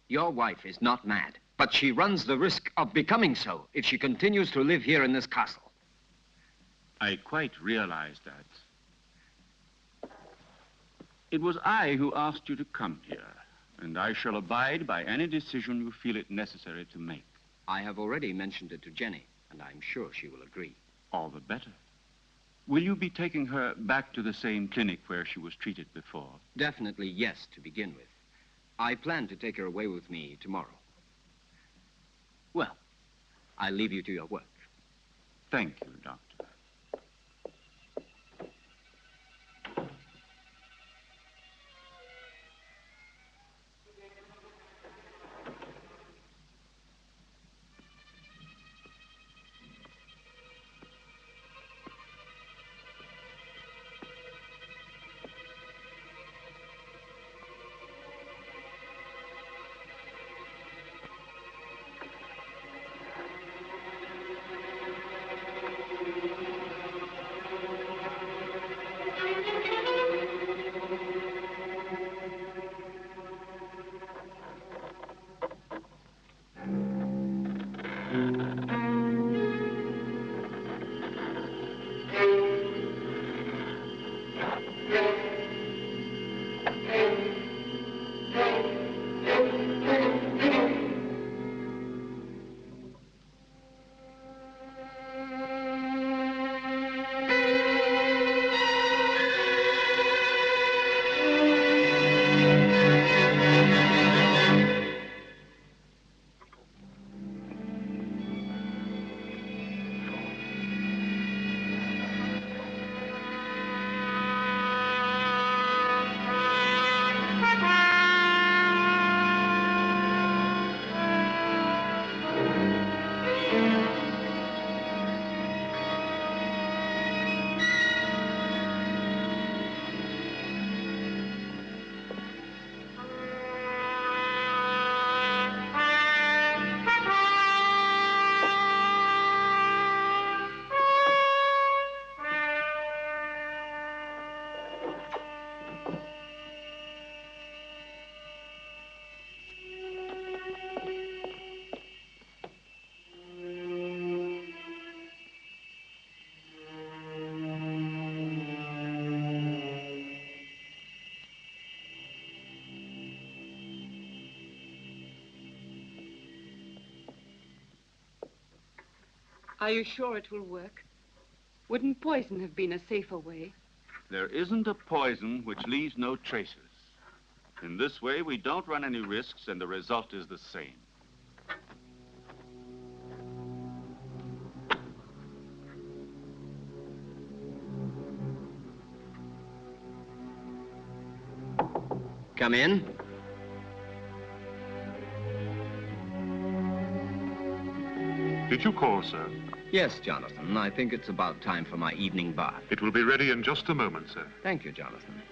Your wife is not mad, but she runs the risk of becoming so if she continues to live here in this castle. I quite realize that. It was I who asked you to come here, and I shall abide by any decision you feel it necessary to make. I have already mentioned it to Jenny, and I'm sure she will agree. All the better. Will you be taking her back to the same clinic where she was treated before? Definitely yes, to begin with. I plan to take her away with me tomorrow. Well, I'll leave you to your work. Thank you, Doctor. Are you sure it will work? Wouldn't poison have been a safer way? There isn't a poison which leaves no traces. In this way, we don't run any risks, and the result is the same. Come in. Did you call, sir? Yes, Jonathan. I think it's about time for my evening bath. It will be ready in just a moment, sir. Thank you, Jonathan.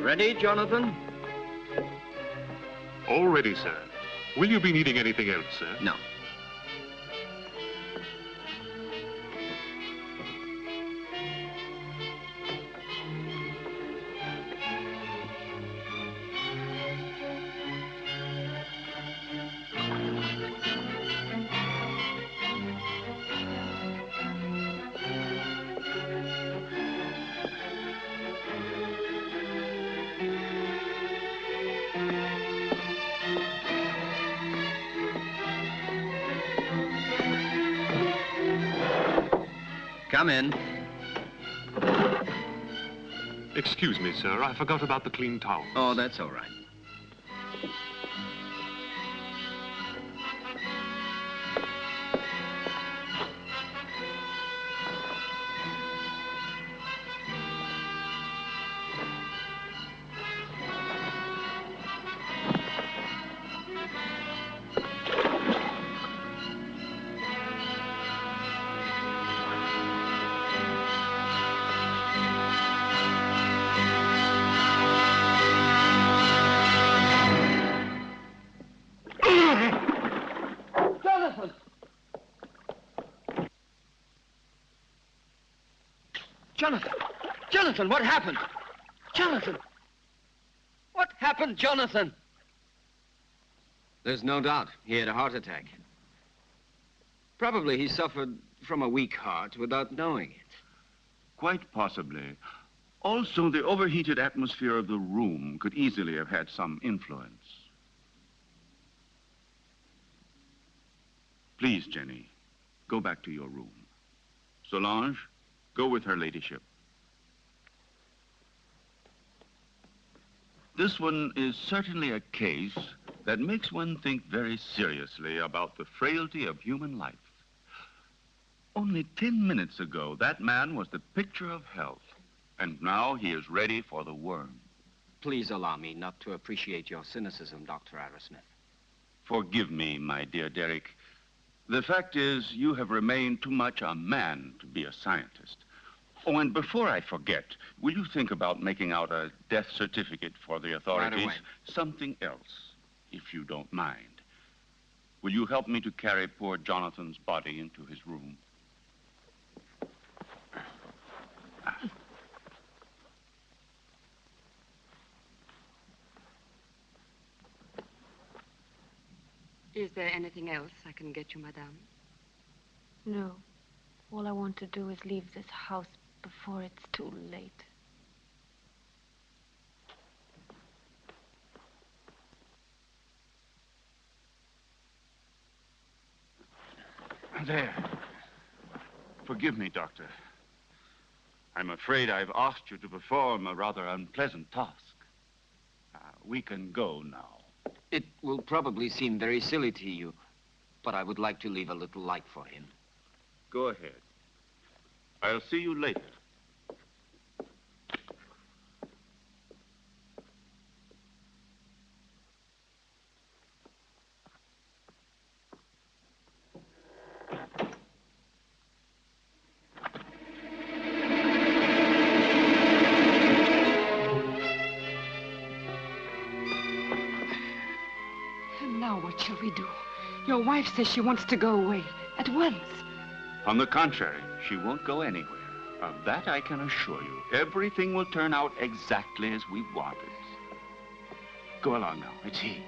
Ready, Jonathan? All ready, sir. Will you be needing anything else, sir? No. Come in. Excuse me, sir. I forgot about the clean towels. Oh, that's all right. Jonathan! Jonathan, what happened? Jonathan! What happened, Jonathan? There's no doubt he had a heart attack. Probably he suffered from a weak heart without knowing it. Quite possibly. Also, the overheated atmosphere of the room could easily have had some influence. Please, Jenny, go back to your room. Solange, go with her ladyship. This one is certainly a case that makes one think very seriously about the frailty of human life. Only 10 minutes ago, that man was the picture of health, and now he is ready for the worm. Please allow me not to appreciate your cynicism, Dr. Arrowsmith. Forgive me, my dear Derek. The fact is, you have remained too much a man to be a scientist. Oh, and before I forget, will you think about making out a death certificate for the authorities? Right away. Something else, if you don't mind. Will you help me to carry poor Jonathan's body into his room? Is there anything else I can get you, madame? No. All I want to do is leave this house before it's too late. There. Forgive me, Doctor. I'm afraid I've asked you to perform a rather unpleasant task. We can go now. It will probably seem very silly to you, but I would like to leave a little light for him. Go ahead. I'll see you later. And now what shall we do? Your wife says she wants to go away at once. On the contrary, she won't go anywhere. Of that I can assure you. Everything will turn out exactly as we wanted. Go along now. It's he.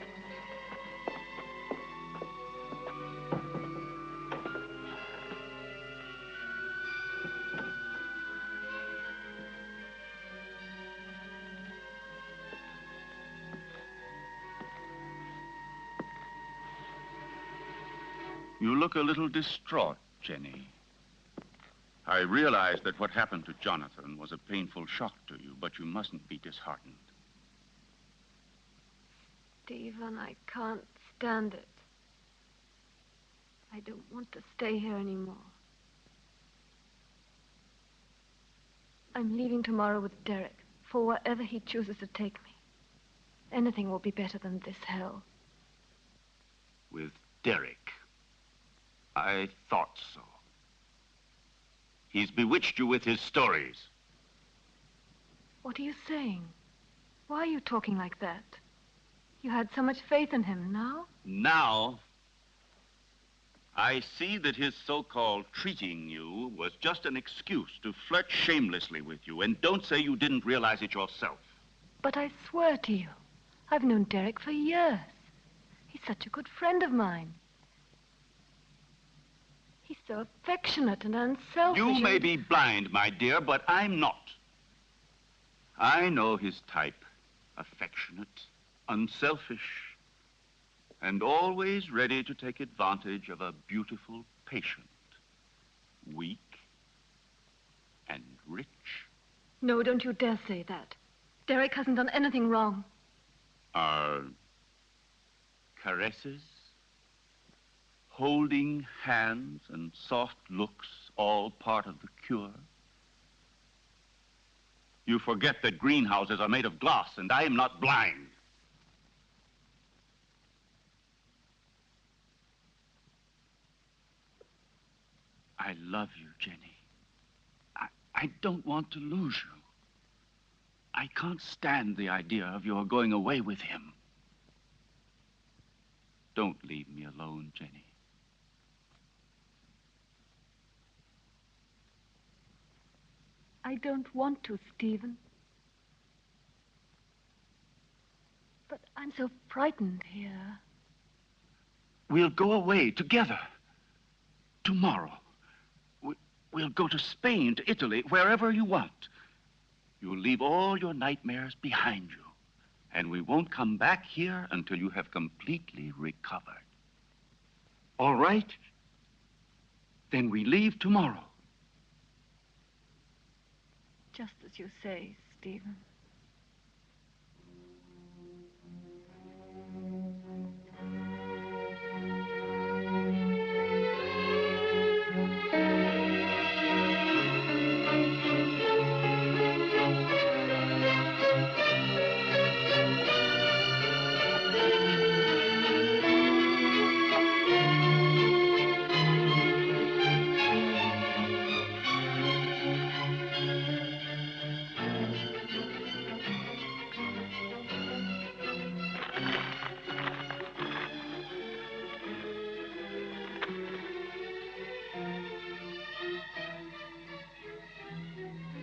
You look a little distraught, Jenny. I realize that what happened to Jonathan was a painful shock to you, but you mustn't be disheartened. Stephen, I can't stand it. I don't want to stay here anymore. I'm leaving tomorrow with Derek for wherever he chooses to take me. Anything will be better than this hell. With Derek? I thought so. He's bewitched you with his stories. What are you saying? Why are you talking like that? You had so much faith in him. Now? Now, I see that his so-called treating you was just an excuse to flirt shamelessly with you, and don't say you didn't realize it yourself. But I swear to you, I've known Derek for years. He's such a good friend of mine. He's so affectionate and unselfish. You may be blind, my dear, but I'm not. I know his type. Affectionate, unselfish, and always ready to take advantage of a beautiful patient. Weak and rich. No, don't you dare say that. Derek hasn't done anything wrong. Are caresses, holding hands, and soft looks all part of the cure? You forget that greenhouses are made of glass, and I am not blind. I love you, Jenny. I don't want to lose you. I can't stand the idea of your going away with him. Don't leave me alone, Jenny. I don't want to, Stephen. But I'm so frightened here. We'll go away together. Tomorrow. We'll go to Spain, to Italy, wherever you want. You'll leave all your nightmares behind you. And we won't come back here until you have completely recovered. All right? Then we leave tomorrow. Just as you say, Stephen.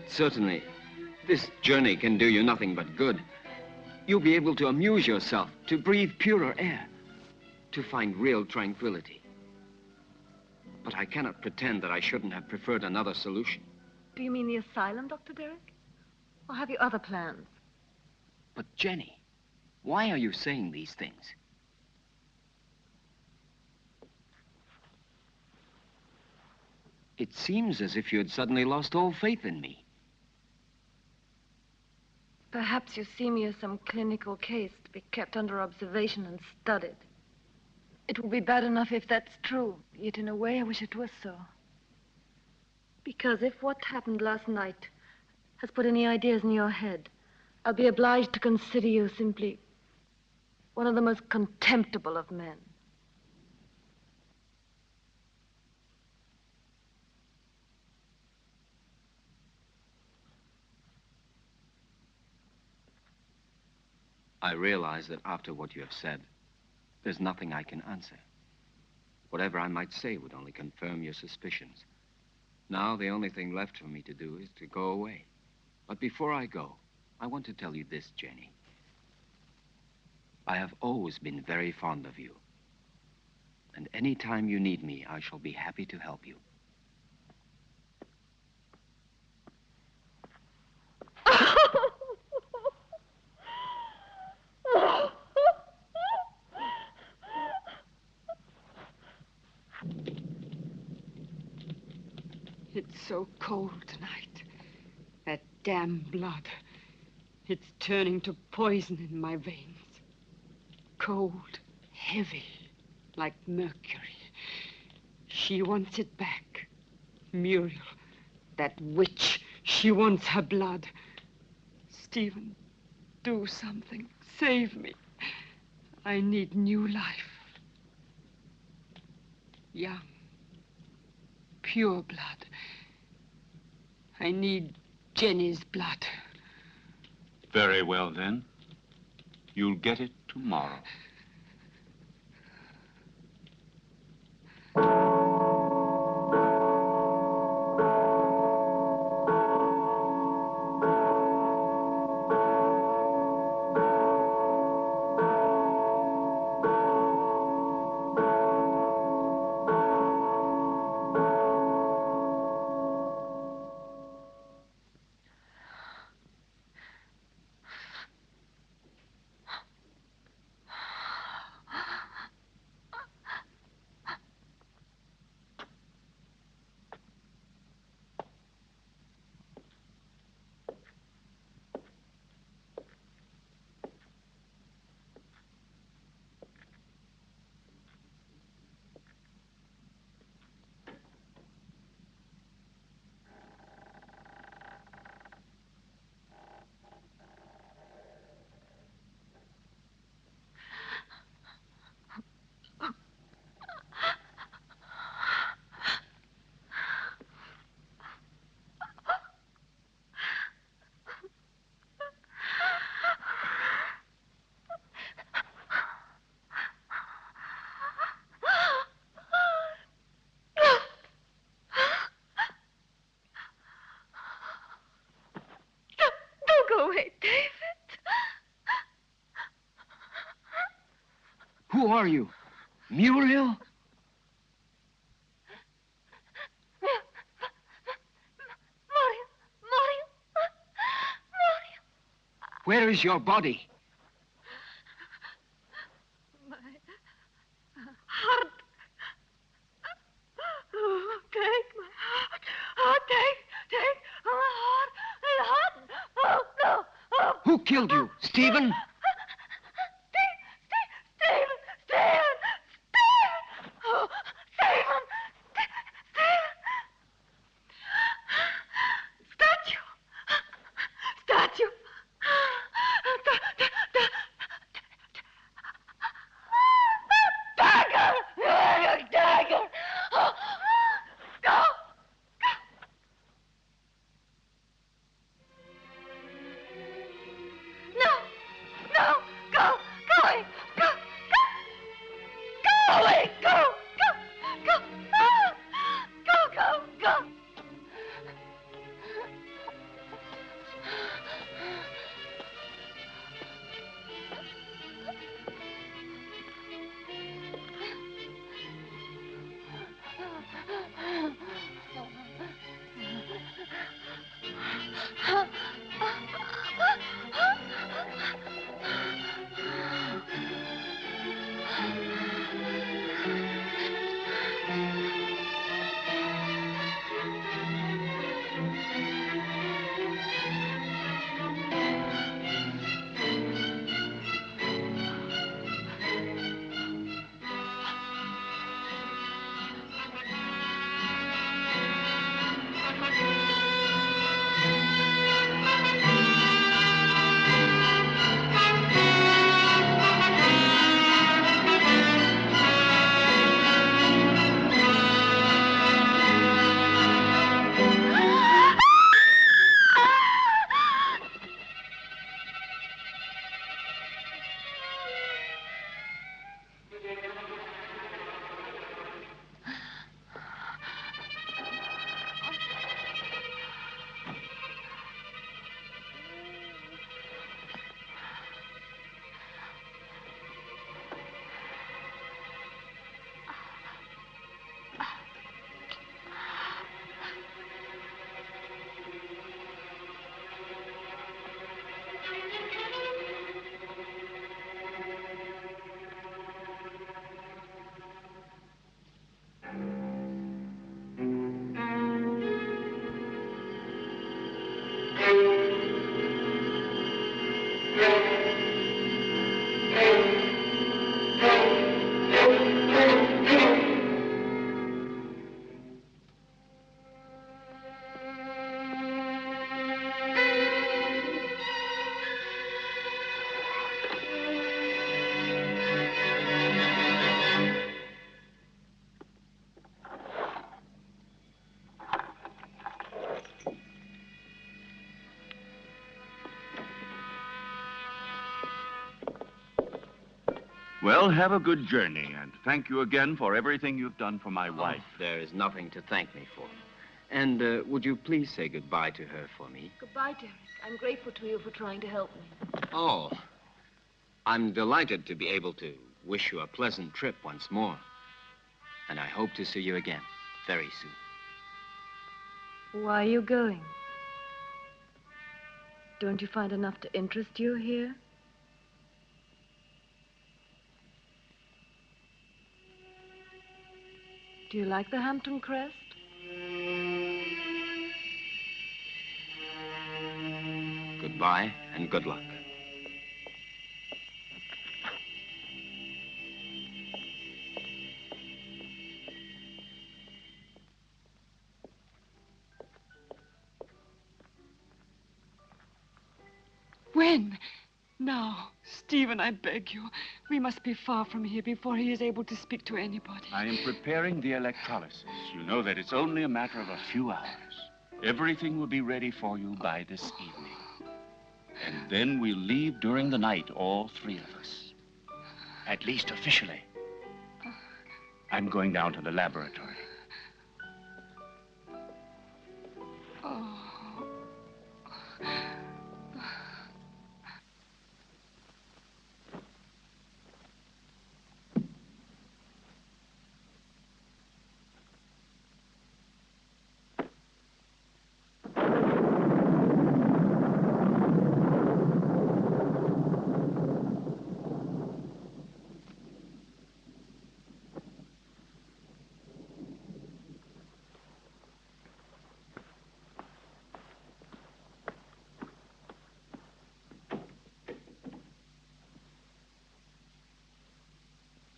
Certainly, this journey can do you nothing but good. You'll be able to amuse yourself, to breathe purer air, to find real tranquility. But I cannot pretend that I shouldn't have preferred another solution. Do you mean the asylum, Dr. Derek? Or have you other plans? But Jenny, why are you saying these things? It seems as if you had suddenly lost all faith in me. Perhaps you see me as some clinical case to be kept under observation and studied. It will be bad enough if that's true, yet in a way I wish it was so. Because if what happened last night has put any ideas in your head, I'll be obliged to consider you simply one of the most contemptible of men. I realize that after what you have said, There's nothing I can answer. Whatever I might say would only confirm your suspicions. Now, the only thing left for me to do is to go away. But before I go, I want to tell you this, Jenny. I have always been very fond of you. And any time you need me, I shall be happy to help you. It's so cold tonight. That damn blood. It's turning to poison in my veins. Cold, heavy, like mercury. She wants it back. Muriel, that witch, she wants her blood. Stephen, do something. Save me. I need new life. Young, pure blood. I need Jenny's blood. Very well, then. You'll get it tomorrow. Who are you? Muriel? Where is your body? My heart. Oh, take my heart. Oh, take my heart. My heart. Oh, no. Oh. Who killed you? Stephen? Well, have a good journey, and thank you again for everything you've done for my wife. There is nothing to thank me for. And would you please say goodbye to her for me? Goodbye, Derek. I'm grateful to you for trying to help me. Oh, I'm delighted to be able to wish you a pleasant trip once more. And I hope to see you again very soon. Why are you going? Don't you find enough to interest you here? Do you like the Hampton crest? Goodbye and good luck. When? Now, Stephen, I beg you. We must be far from here before he is able to speak to anybody. I am preparing the electrolysis. You know that it's only a matter of a few hours. Everything will be ready for you by this evening. And then we'll leave during the night, all three of us. At least officially. I'm going down to the laboratory.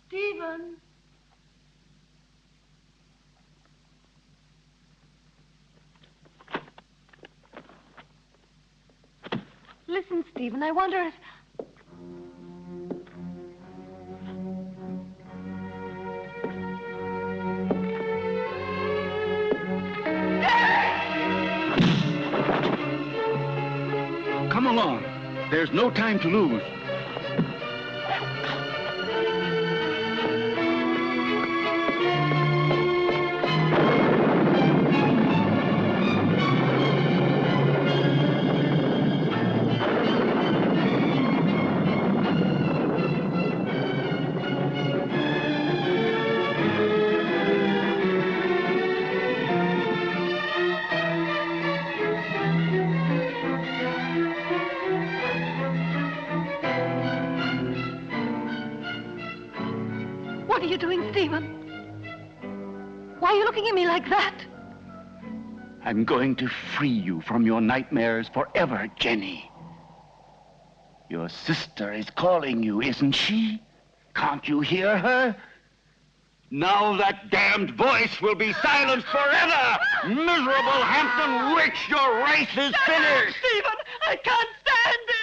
Stephen. Listen, Stephen, I wonder if... Come along. There's no time to lose. What are you doing, Stephen? Why are you looking at me like that? I'm going to free you from your nightmares forever, Jenny. Your sister is calling you, isn't she? Can't you hear her? Now that damned voice will be silenced forever! Miserable Hampton witch, your race is finished! Stephen, I can't stand it!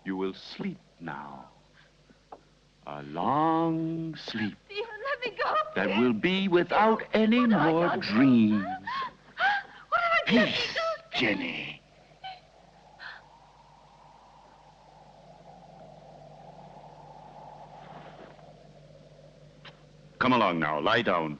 You will sleep now. A long sleep Stephen, let me go. that will be without any more dreams. What have I done? Peace, Jenny. Come along now. Lie down.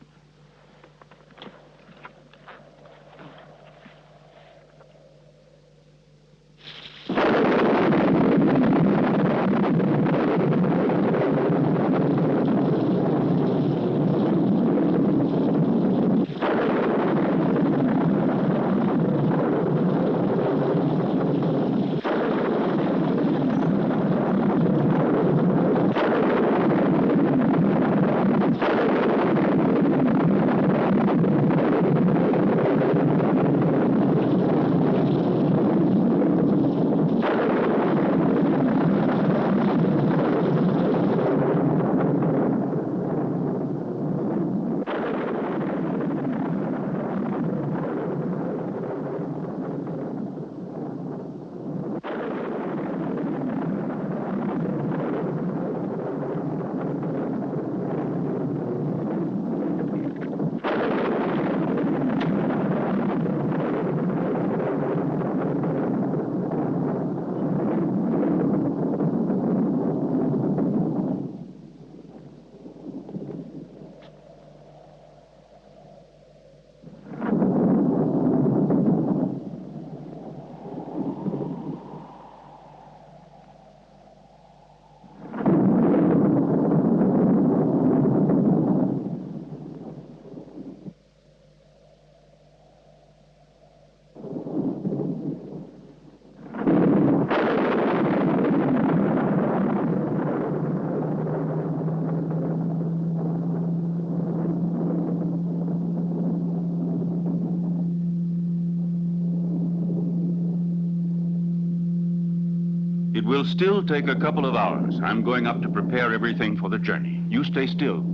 It will still take a couple of hours. I'm going up to prepare everything for the journey. You stay still.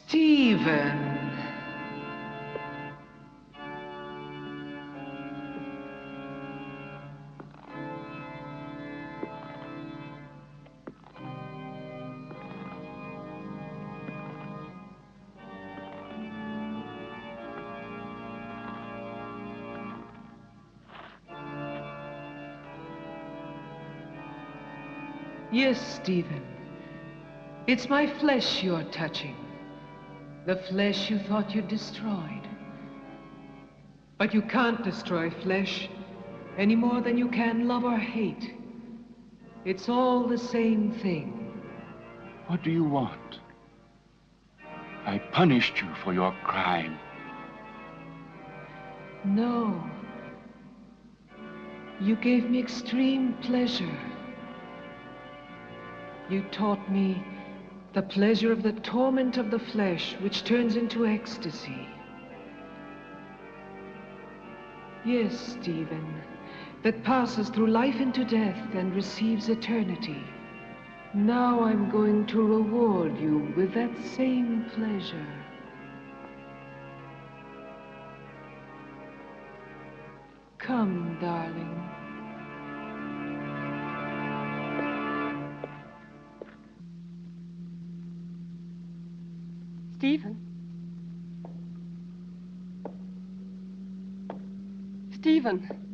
Stephen. Yes, Stephen. It's my flesh you're touching. The flesh you thought you'd destroyed. But you can't destroy flesh any more than you can love or hate. It's all the same thing. What do you want? I punished you for your crime. No. You gave me extreme pleasure. You taught me the pleasure of the torment of the flesh, which turns into ecstasy. Yes, Stephen. That passes through life into death and receives eternity. Now I'm going to reward you with that same pleasure. Come, darling. Stephen? Stephen?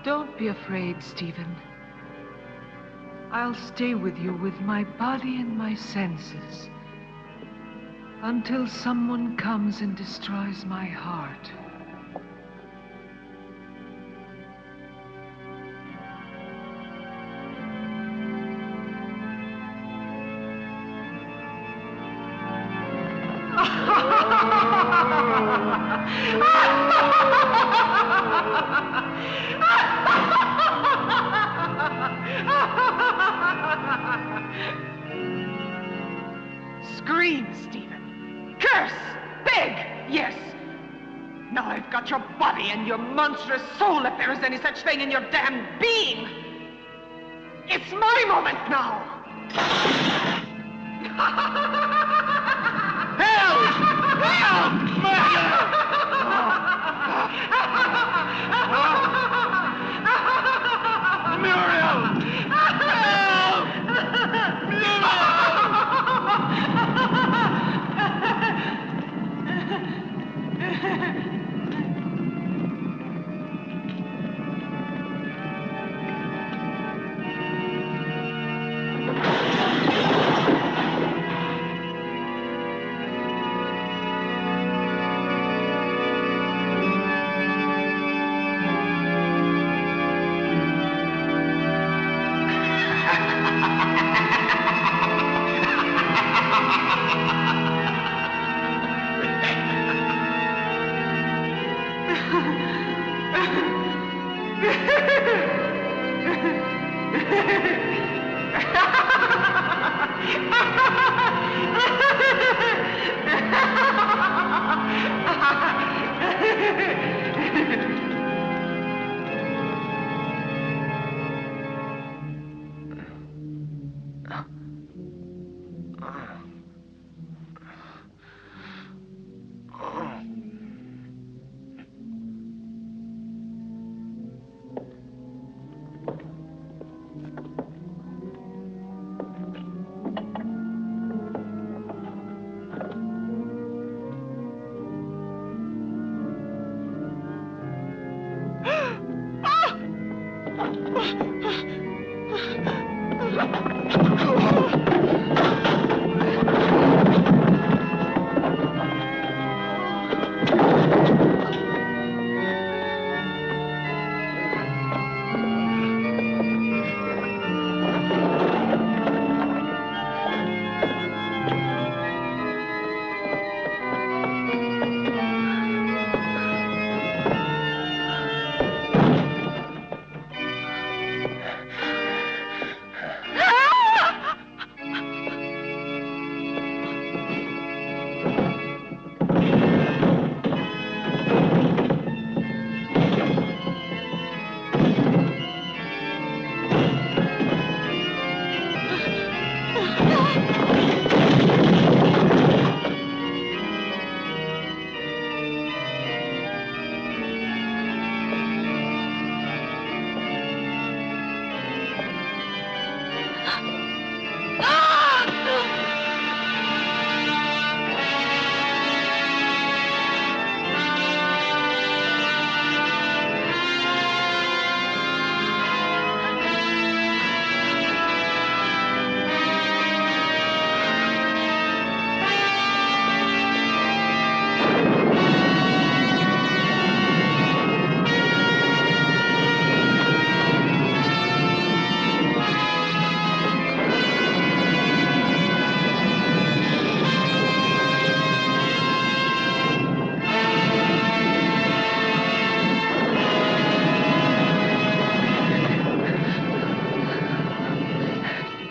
Don't be afraid, Stephen. I'll stay with you with my body and my senses until someone comes and destroys my heart. Scream, Stephen. Curse! Beg! Yes! Now I've got your body and your monstrous soul, if there is any such thing in your damned being. It's my moment now! Help! Help! Murder! Muriel! Help!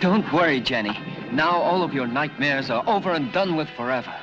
Don't worry, Jenny. Now all of your nightmares are over and done with forever.